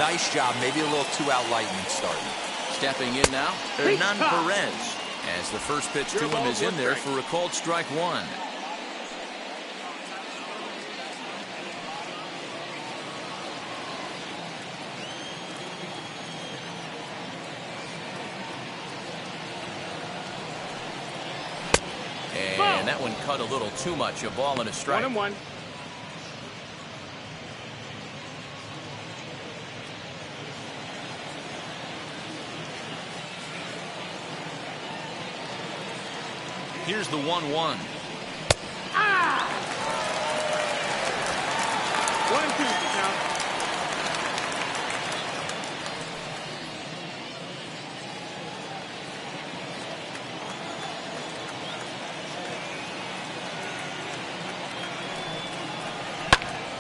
Nice job. Maybe a little 2-out lightning starting. Stepping in now, Hernan Perez, as the first pitch to him is in there for a called strike 1. And that one cut a little too much. A ball and a strike. 1-1. Here's the 1-1. 1-2 count.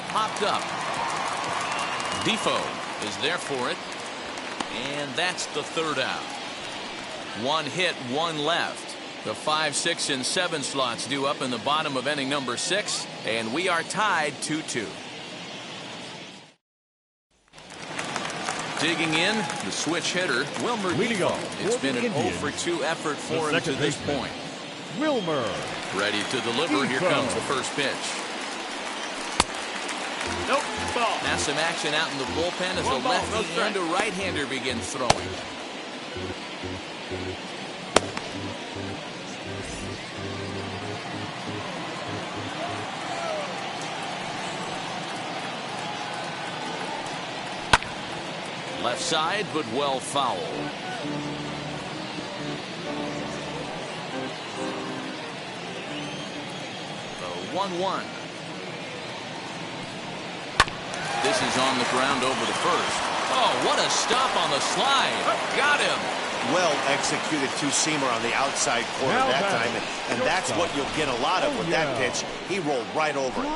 Popped up. Defoe is there for it. And that's the 3rd out. 1 hit, 1 left. The 5, 6, and 7 slots due up in the bottom of inning number 6. And we are tied 2-2. Digging in, the switch hitter, Wilmer Defoe. It's been an 0 for 2 effort for him to this point. Wilmer. Ready to deliver. Here comes the first pitch. Nope, ball. Now some action out in the bullpen as a lefty and a right-hander begins throwing. Left side, but well foul. The 1-1. This is on the ground over the first. Oh, what a stop on the slide. Got him. Well executed 2-seamer on the outside corner that time, and that's what you'll get a lot of with that pitch. He rolled right over it.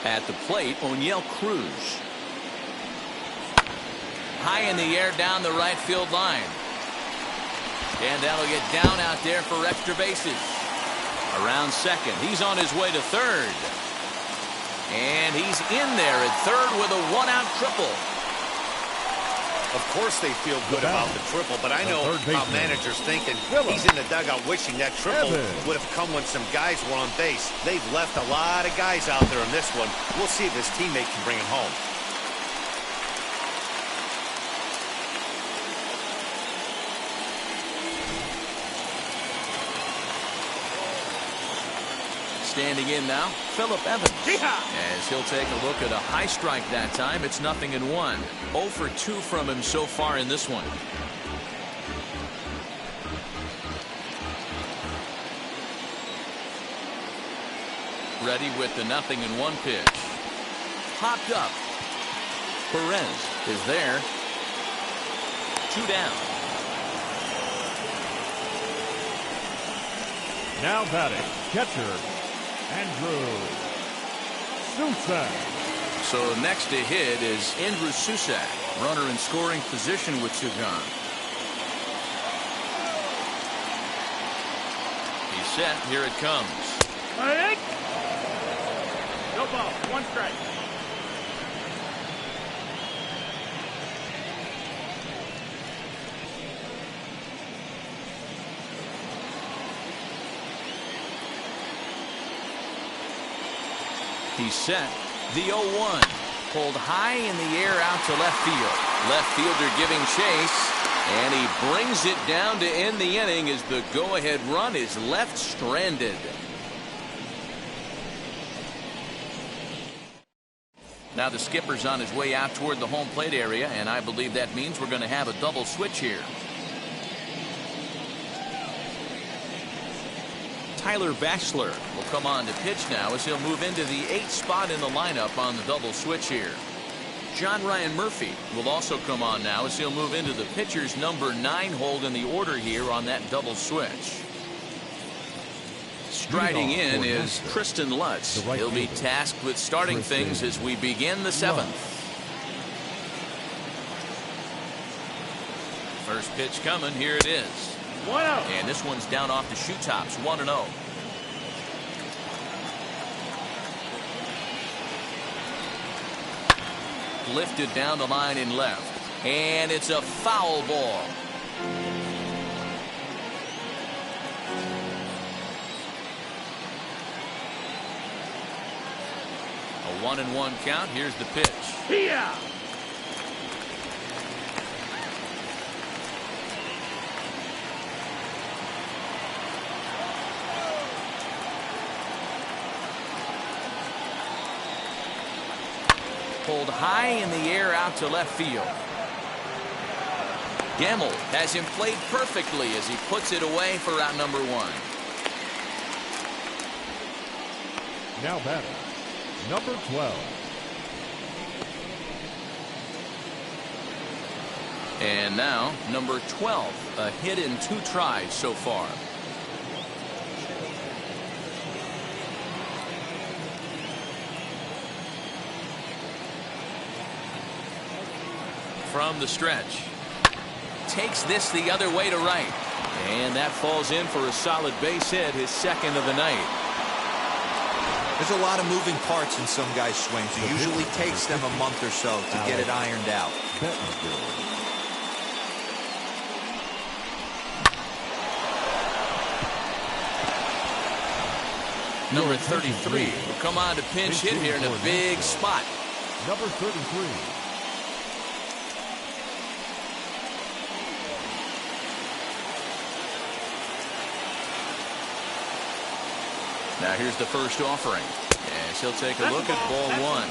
At the plate, O'Neill Cruz. high in the air down the right field line. And that'll get down out there for extra bases. Around second. He's on his way to third. And he's in there at third with a one-out triple. Of course they feel good about the triple, but I know how managers thinking. He's in the dugout wishing that triple would have come when some guys were on base. They've left a lot of guys out there in this one. We'll see if his teammate can bring him home. Standing in now, Phillip Evans. As he'll take a look at a high strike that time. It's 0-1. 0 for 2 from him so far in this one. Ready with the 0-1 pitch. Popped up. Perez is there. 2 down. Now batting, catcher, Andrew Susak. So next to hit is Andrew Susak, runner in scoring position with 2 gone. He's set. Here it comes. No ball. 1 strike. He's set. The 0-1. Pulled high in the air out to left field. Left fielder giving chase. And he brings it down to end the inning as the go-ahead run is left stranded. Now the skipper's on his way out toward the home plate area, and I believe that means we're going to have a double switch here. Tyler Bachelor will come on to pitch now as he'll move into the 8th spot in the lineup on the double switch here. John Ryan Murphy will also come on now as he'll move into the pitcher's number 9 hold in the order here on that double switch. Striding in is Kristen Lutz. He'll be tasked with starting things as we begin the 7th. First pitch coming. Here it is. 1-0. And this one's down off the shoe tops. 1-0. Lifted down the line in left. And it's a foul ball. A 1-1 count. Here's the pitch. Yeah. Pulled high in the air out to left field. Gamble has him played perfectly as he puts it away for out number 1. Now batting, number 12. And now number 12, a hit in 2 tries so far. From the stretch. Takes this the other way to right. And that falls in for a solid base hit, his 2nd of the night. There's a lot of moving parts in some guys' swings. It usually takes them a month or so to get it ironed out. Number 33 will come on to pinch hit here in a big spot. Number 33. Now here's the first offering. As he'll take a look at ball 1.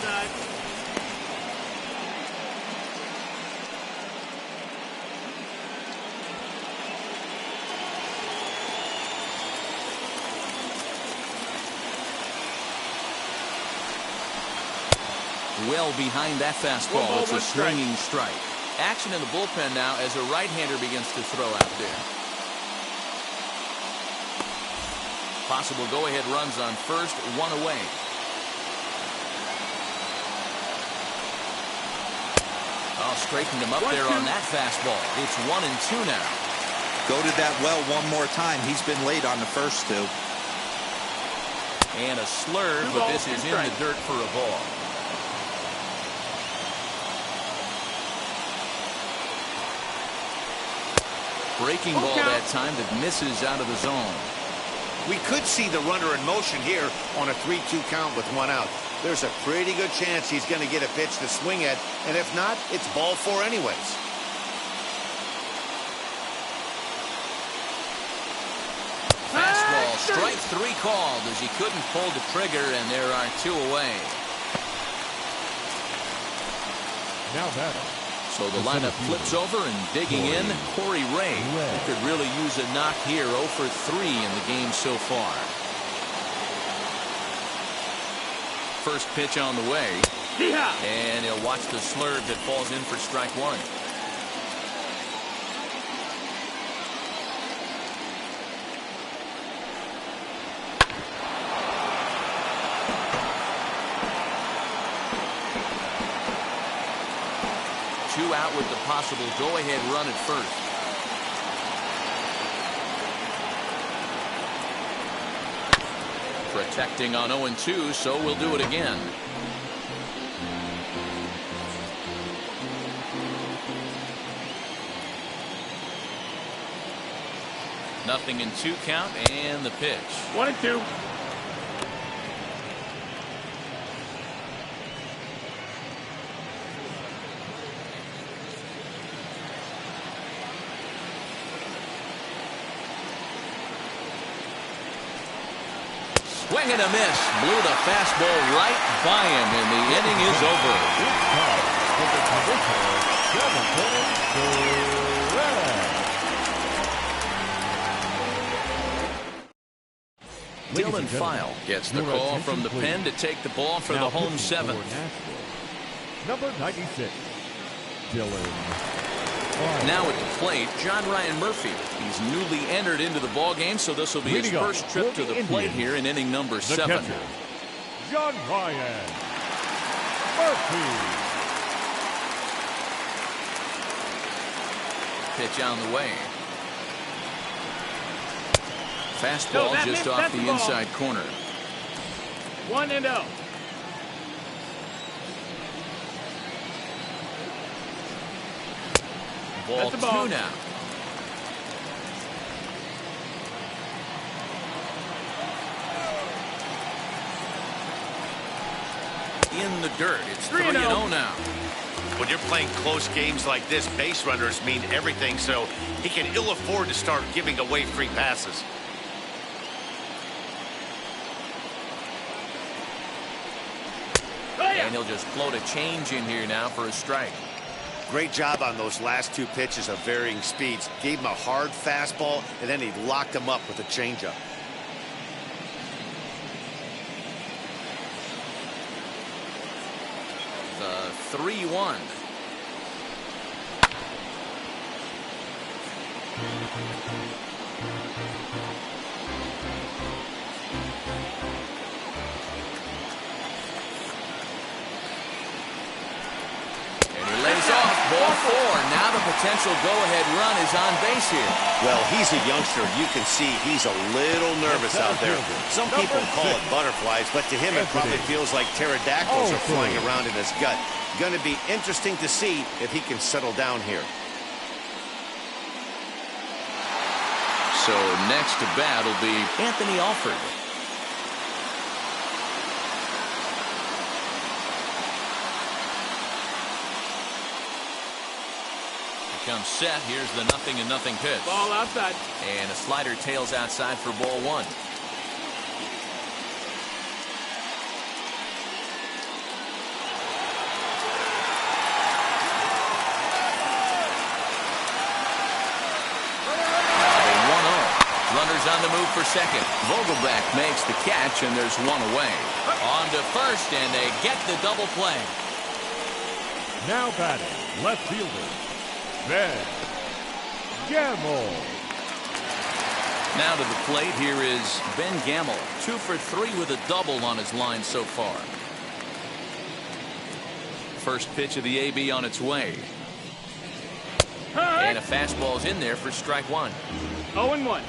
Well behind that fastball. It's a swinging strike. Action in the bullpen now as a right-hander begins to throw out there. Possible go-ahead runs on first, 1 away. Oh, straightened him up there on that fastball. It's 1-2 now. Go to that well one more time. He's been late on the first two. And a slurve, but this is in the dirt for a ball. Breaking ball that time that misses out of the zone. We could see the runner in motion here on a 3-2 count with 1 out. There's a pretty good chance he's going to get a pitch to swing at, and if not, it's ball 4 anyways. Fastball, strike 3 called as he couldn't pull the trigger, and there are 2 away. Now batting. So the lineup flips over, and digging in, Corey Ray. He could really use a knock here. 0 for 3 in the game so far. First pitch on the way. And he'll watch the slurve that falls in for strike 1. Two out with the possible go-ahead run at first. Protecting on 0-2, so we'll do it again. Nothing in 2 count, and the pitch. 1-2. Swing and a miss. Blew the fastball right by him, and the inning is over. Dylan File gets the call from the pen to take the ball for the home 7th. Number 96, Dylan. Now at the plate, John Ryan Murphy. He's newly entered into the ball game, so this will be his first trip to the plate here in inning number 7. Catcher, John Ryan Murphy. Pitch on the way. Fastball just off the inside corner. 1-0. Ball 2 now. In the dirt. It's 3-0 now. When you're playing close games like this, base runners mean everything, so he can ill afford to start giving away free passes. And he'll just float a change in here now for a strike. Great job on those last 2 pitches of varying speeds. Gave him a hard fastball, and then he locked him up with a changeup. The 3-1. Ball 4. Now the potential go-ahead run is on base here. Well, he's a youngster. You can see he's a little nervous out there. Some people call it butterflies, but to him it probably feels like pterodactyls are flying around in his gut. Going to be interesting to see if he can settle down here. So next to bat will be Anthony Alford. Comes set. Here's the 0-0 pitch. Ball outside. And a slider tails outside for ball 1. Runners on the move for second. Vogelback makes the catch, and there's 1 away. On to first, and they get the double play. Now batting, left fielder, Ben Gamble. Now to the plate, here is Ben Gamble. 2 for 3 with a double on his line so far. First pitch of the AB on its way. And a fastball's in there for strike one. 0-1.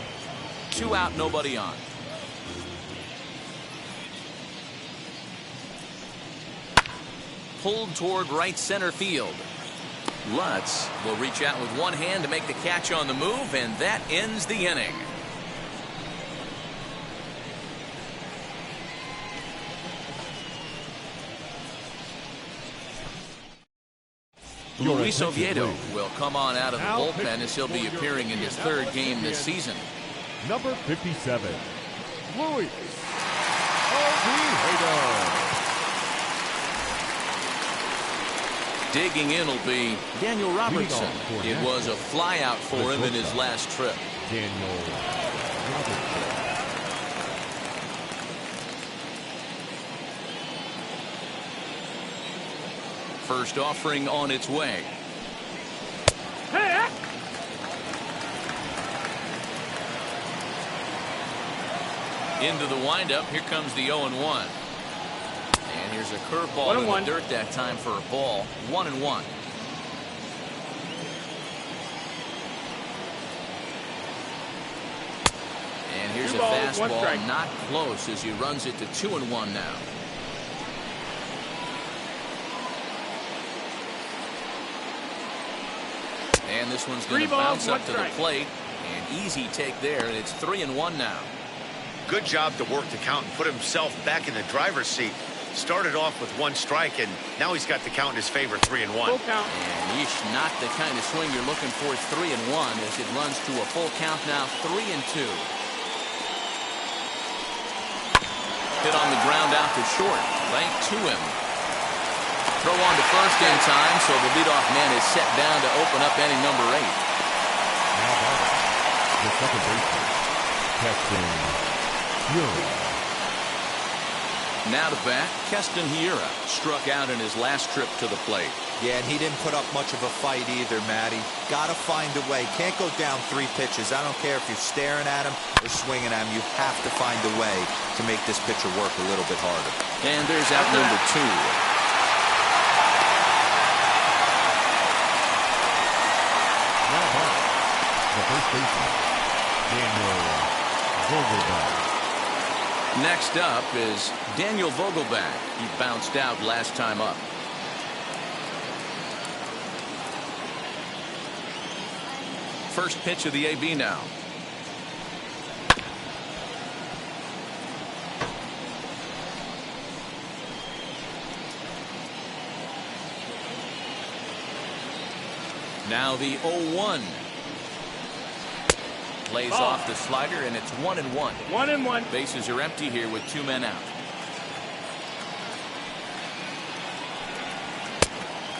2 out, nobody on. Pulled toward right center field. Lutz will reach out with one hand to make the catch on the move, and that ends the inning. Luis Oviedo will come on out of the bullpen as he'll be appearing in his 3rd game this season. Number 57, Luis Oviedo. Digging in will be Daniel Robertson. It was a flyout for him in his last trip. Daniel Robertson. First offering on its way. Hey! Into the windup. Here comes the 0-1. And here's a curveball in the dirt that time for a ball. 1-1. And here's a fastball, not close, as he runs it to 2-1 now. And this one's going to bounce up to the plate. An easy take there, and it's 3-1 now. Good job to work the count and put himself back in the driver's seat. Started off with 1 strike, and now he's got the count in his favor, 3-1. Full count. And eesh, not the kind of swing you're looking for, 3-1, as it runs to a full count now, 3-2. Hit on the ground out to short, right to him. Throw on to first in time, so the leadoff man is set down to open up inning number 8. Now batting, the second baseman, Keston Hiura. Now to bat, Keston Hiura struck out in his last trip to the plate. Yeah, and he didn't put up much of a fight either, Matty. Gotta find a way. Can't go down 3 pitches. I don't care if you're staring at him or swinging at him. You have to find a way to make this pitcher work a little bit harder. And there's out number 2. The first baseman, Daniel Vogelback. Next up is Daniel Vogelback. He bounced out last time up. First pitch of the AB now. Now the 0-1. Lays off the slider, and it's 1-1. 1-1. Bases are empty here with 2 men out.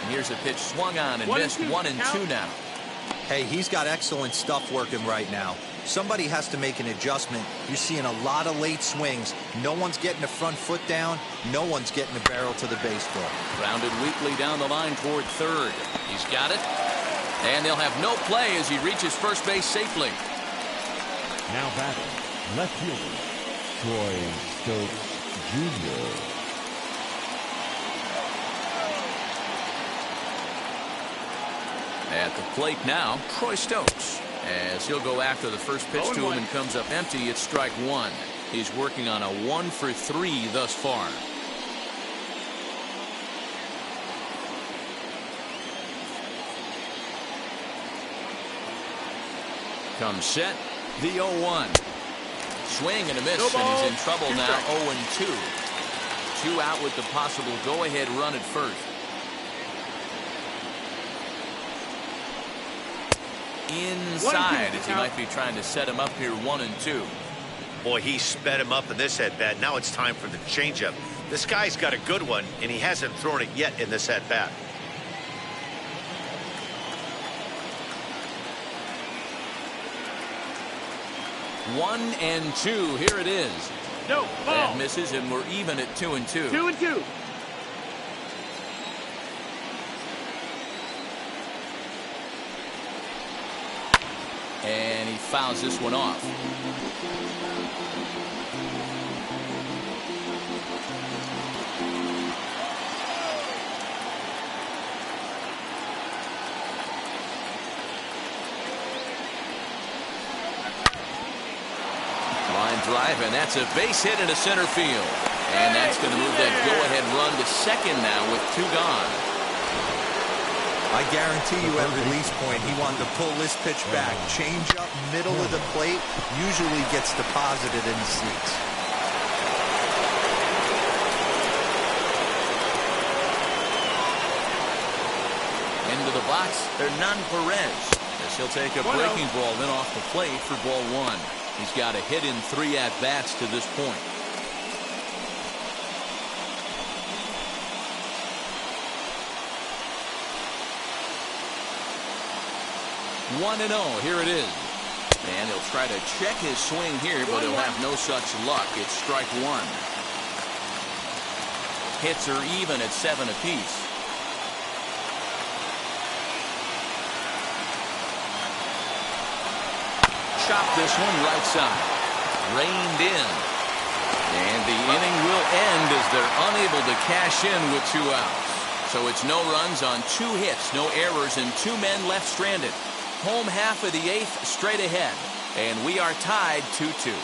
And here's a pitch swung on and missed. 1-2 now. Hey, he's got excellent stuff working right now. Somebody has to make an adjustment. You're seeing a lot of late swings. No one's getting the front foot down. No one's getting the barrel to the baseball. Grounded weakly down the line toward third. He's got it. And they'll have no play as he reaches first base safely. Now batting, left fielder, Troy Stokes Jr. At the plate now, Troy Stokes. As he'll go after the first pitch to him and comes up empty, it's strike 1. He's working on a 1 for 3 thus far. Comes set. The 0-1. Swing and a miss, and he's in trouble now. 0-2. 2 out with the possible go-ahead run at first. Inside, as he might be trying to set him up here. 1-2. Boy, he sped him up in this at-bat. Now it's time for the changeup. This guy's got a good one, and he hasn't thrown it yet in this at-bat. One and 2. Here it is. No, ball. That misses, and we're even at 2-2. 2-2. And he fouls this one off. line drive, and that's a base hit into center field. And that's going to move that go-ahead run to second now with 2 gone. I guarantee you at release point, he wanted to pull this pitch back. Change up middle of the plate usually gets deposited in the seats. Into the box, Hernan Perez. As he'll take a breaking ball then off the plate for ball 1. He's got a hit in 3 at-bats to this point. 1-0, here it is. And he'll try to check his swing here, but he'll have no such luck. It's strike 1. Hits are even at 7 apiece. Chop this one right side. Reined in. And the inning will end as they're unable to cash in with 2 outs. So it's no runs on 2 hits, no errors, and 2 men left stranded. Home half of the 8th straight ahead. And we are tied 2-2.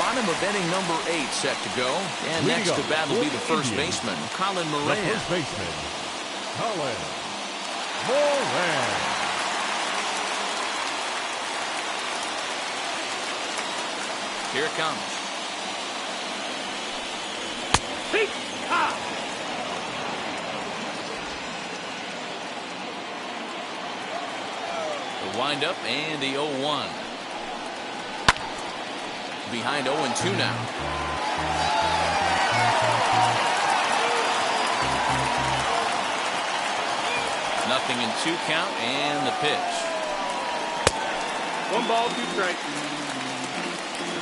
Bottom of inning number 8 set to go. And next to bat will be the first baseman, Colin Moran. The first baseman, Colin Moran. Here it comes. The windup and the 0-1. Behind 0-2 now. Nothing in 2 count and the pitch. 1 ball, 2 strikes.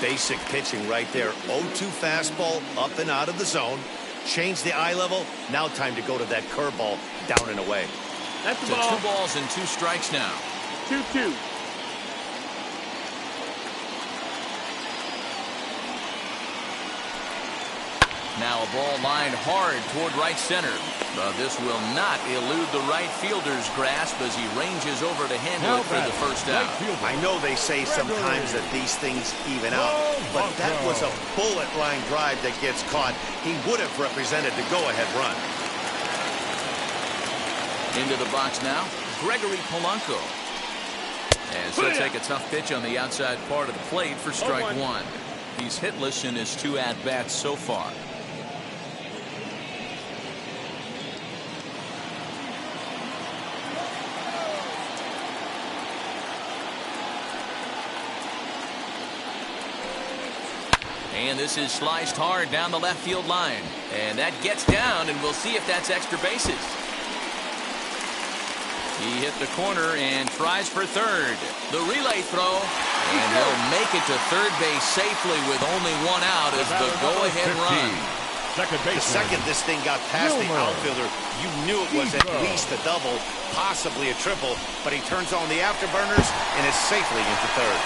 Basic pitching right there. 0-2 fastball up and out of the zone. Change the eye level. Now time to go to that curveball down and away. That's the So ball. 2 balls and 2 strikes now. 2-2. Now a ball lined hard toward right center. But this will not elude the right fielder's grasp as he ranges over to handle it for the first out. I know they say sometimes that these things even out, but that was a bullet line drive that gets caught. He would have represented the go-ahead run. Into the box now, Gregory Polanco. As he'll take a tough pitch on the outside part of the plate for strike 1. He's hitless in his 2 at-bats so far. And this is sliced hard down the left field line. And that gets down, and we'll see if that's extra bases. He hit the corner and tries for third. The relay throw. And he'll make it to third base safely with only 1 out as the go-ahead run. The second this thing got past the outfielder, you knew it was at least a double, possibly a triple, but he turns on the afterburners and is safely into third.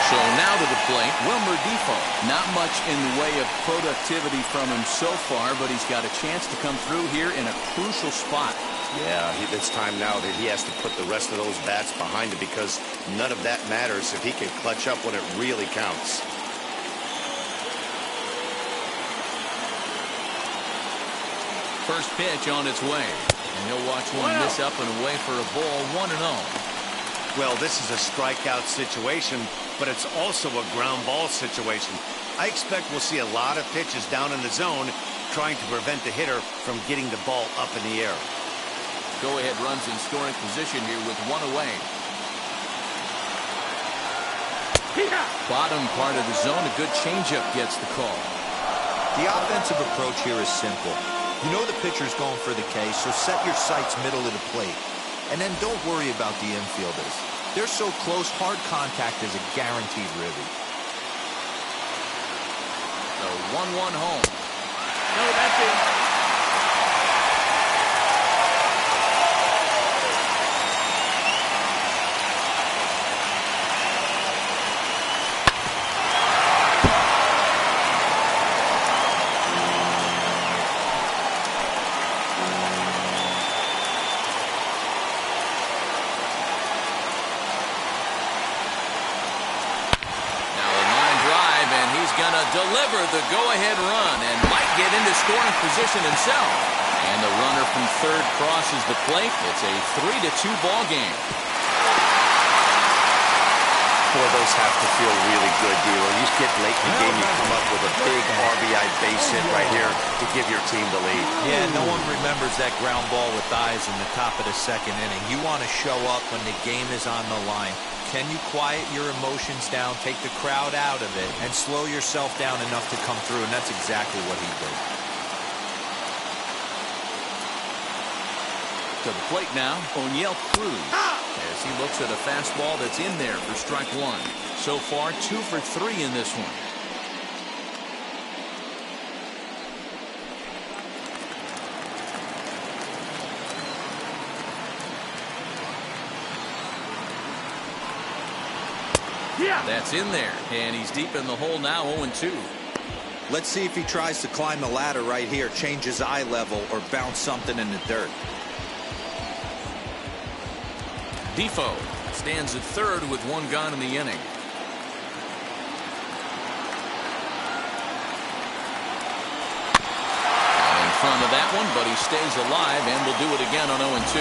So now to the plate, Wilmer Defoe. Not much in the way of productivity from him so far, but he's got a chance to come through here in a crucial spot. Yeah, it's time now that he has to put the rest of those bats behind him because none of that matters if he can clutch up when it really counts. First pitch on its way. And he'll watch one miss up and away for a ball, 1-0. Well, this is a strikeout situation, but it's also a ground ball situation. I expect we'll see a lot of pitches down in the zone trying to prevent the hitter from getting the ball up in the air. Go-ahead runs in scoring position here with 1 away. Bottom part of the zone, a good changeup gets the call. The offensive approach here is simple. You know the pitcher's going for the K, so set your sights middle of the plate. And then don't worry about the infielders. They're so close, hard contact is a guaranteed ribby. The 1-1 home. No, that's it. for the go-ahead run and might get into scoring position himself. And the runner from third crosses the plate. It's a 3-2 ball game. Boy, those have to feel really good, D'Lo. You get late in the game, you come up with a big RBI base hit right here to give your team the lead. Yeah, no one remembers that ground ball with eyes in the top of the second inning. You want to show up when the game is on the line. Can you quiet your emotions down, take the crowd out of it, and slow yourself down enough to come through? And that's exactly what he did. To the plate now, O'Neill Cruz. As he looks at a fastball that's in there for strike one. So far, 2 for 3 in this one. Yeah. That's in there, and he's deep in the hole now, 0-2. Let's see if he tries to climb the ladder right here, change his eye level, or bounce something in the dirt. Defoe stands at third with 1 gone in the inning. Not in front of that one, but he stays alive and will do it again on 0-2.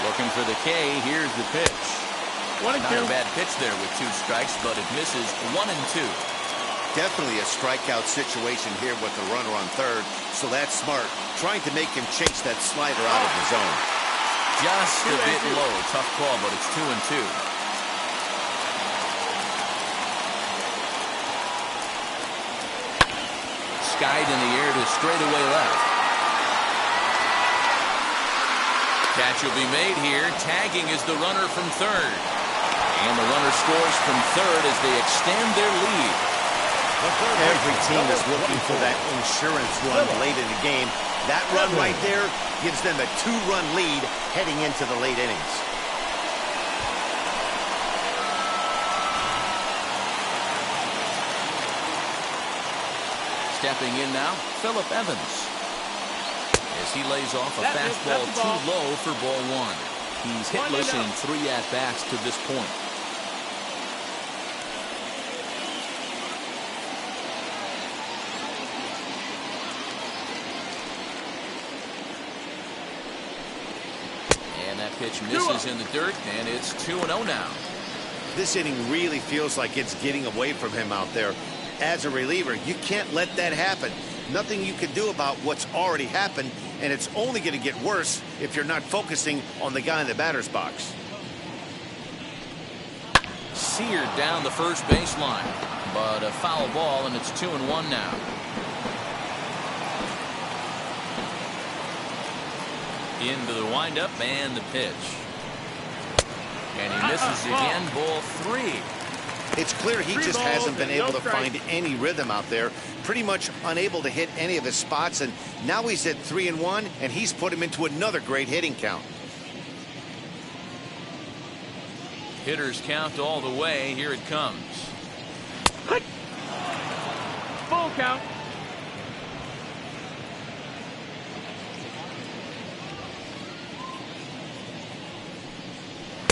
Looking for the K. Here's the pitch. 1-2. Not a bad pitch there with 2 strikes, but it misses 1-2. Definitely a strikeout situation here with the runner on third, so that's smart. Trying to make him chase that slider out of the zone. Just a bit low. Tough call, but it's 2-2. Skied in the air to straightaway left. Catch will be made here. Tagging is the runner from third. And the runner scores from third as they extend their lead. Every team is looking for that insurance run late in the game. That run right there gives them a 2-run lead heading into the late innings. Stepping in now, Phillip Evans. As he lays off a fastball too low for ball 1. He's hitless in 3 at-bats to this point. Pitch misses in the dirt, and it's 2-0 now. This inning really feels like it's getting away from him out there. As a reliever, you can't let that happen. Nothing you can do about what's already happened, and it's only going to get worse if you're not focusing on the guy in the batter's box. Seared down the first baseline, but a foul ball, and it's 2-1 now. Into the windup and the pitch. And he misses again, ball 3. It's clear he just hasn't been able to find any rhythm out there. Pretty much unable to hit any of his spots, and now he's at 3-1, and he's put him into another great hitting count. Hitters count all the way. Here it comes. Full count.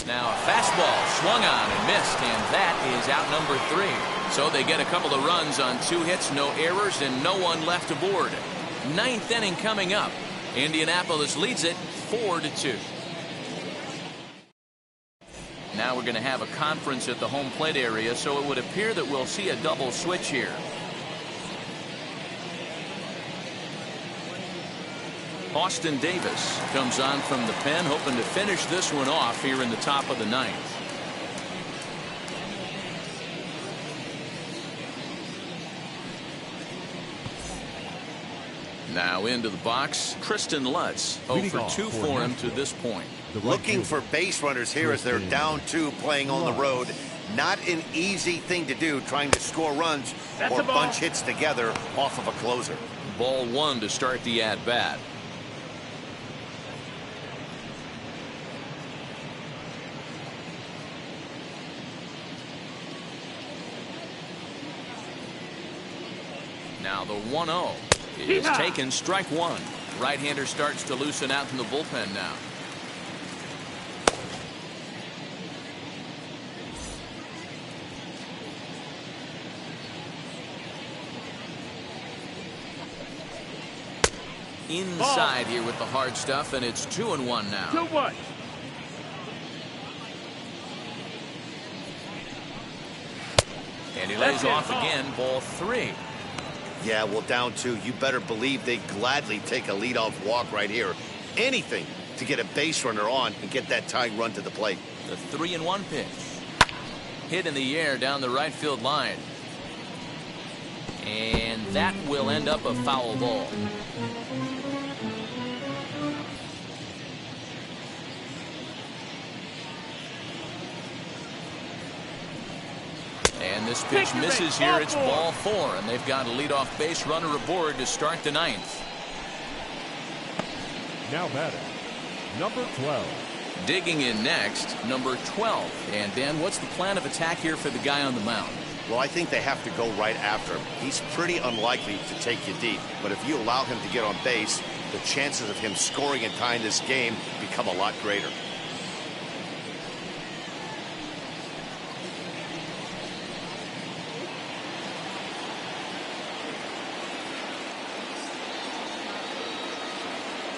Now a fastball swung on and missed, and that is out number 3. So they get a couple of runs on 2 hits, no errors, and no one left aboard. 9th inning coming up. Indianapolis leads it 4-2. Now we're going to have a conference at the home plate area, so it would appear that we'll see a double switch here. Austin Davis comes on from the pen, hoping to finish this one off here in the top of the 9th. Now into the box, Kristen Lutz. 0 for 2 for him to this point. Looking for base runners here as they're down 2 playing on the road. Not an easy thing to do, trying to score runs or bunch hits together off of a closer. Ball 1 to start the at-bat. Now the 1-0 is taken, strike 1. Right-hander starts to loosen out in the bullpen now. inside here with the hard stuff, and it's 2-1 now. 2-1. And he lays off again, ball 3. Yeah, well, down 2. You better believe they gladly take a leadoff walk right here. Anything to get a base runner on and get that tying run to the plate. The 3-1 pitch. Hit in the air down the right field line. And that will end up a foul ball. And this pitch misses here. It's ball 4, and they've got a leadoff base runner aboard to start the 9th. Now batting, number 12. Digging in next, number 12. And Dan, what's the plan of attack here for the guy on the mound? Well, I think they have to go right after him. He's pretty unlikely to take you deep, but if you allow him to get on base, the chances of him scoring and tying this game become a lot greater.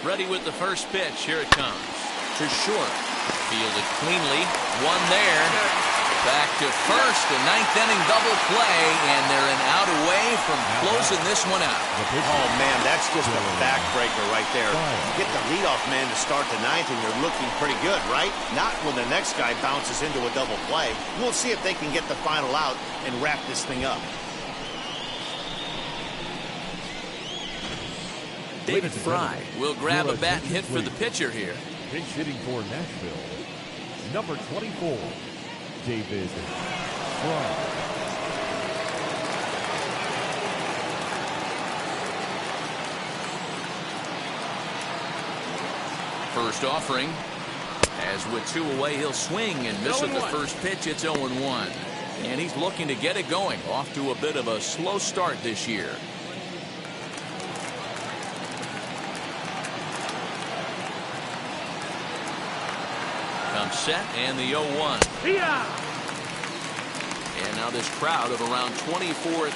Ready with the first pitch. Here it comes. To short. Fielded cleanly. One there. Back to first. A 9th inning double play. And they're an out away from closing this one out. Oh, man, that's just a backbreaker right there. You get the leadoff man to start the 9th, and you're looking pretty good, right? Not when the next guy bounces into a double play. We'll see if they can get the final out and wrap this thing up. David Fry will grab a bat and hit for the pitcher here. Pinch hitting for Nashville, number 24, David Fry. First offering. As with 2 away, he'll swing and miss at the first pitch. It's 0-1. And he's looking to get it going. Off to a bit of a slow start this year. Set and the 0-1. And now this crowd of around 24,000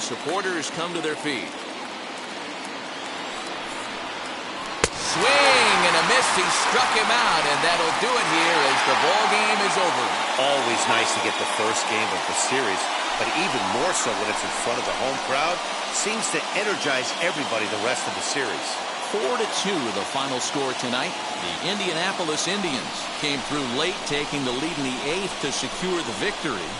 supporters come to their feet. Swing and a miss. He struck him out, and that'll do it here as the ball game is over. Always nice to get the first game of the series, but even more so when it's in front of the home crowd. Seems to energize everybody the rest of the series. 4-2 the final score tonight. The Indianapolis Indians came through late, taking the lead in the 8th to secure the victory.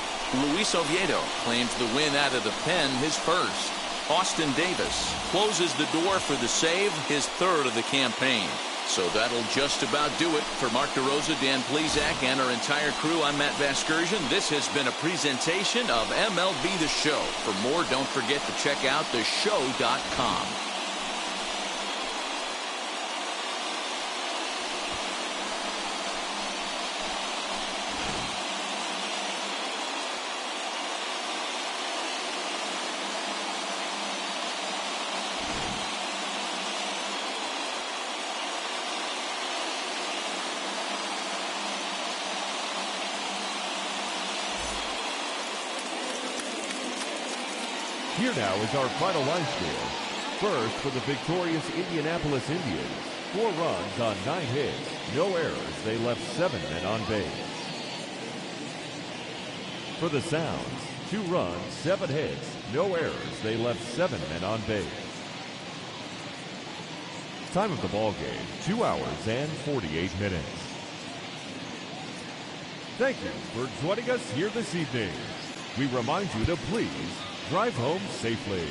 Luis Oviedo claims the win out of the pen, his first. Austin Davis closes the door for the save, his 3rd of the campaign. So that'll just about do it. For Mark DeRosa, Dan Plesac, and our entire crew, I'm Matt Vasgersian. This has been a presentation of MLB The Show. For more, don't forget to check out theshow.com. Here now is our final line score. First, for the victorious Indianapolis Indians, 4 runs on 9 hits, no errors. They left 7 men on base. For the Sounds, 2 runs, 7 hits, no errors. They left 7 men on base. Time of the ball game, 2 hours and 48 minutes. Thank you for joining us here this evening. We remind you to please drive home safely.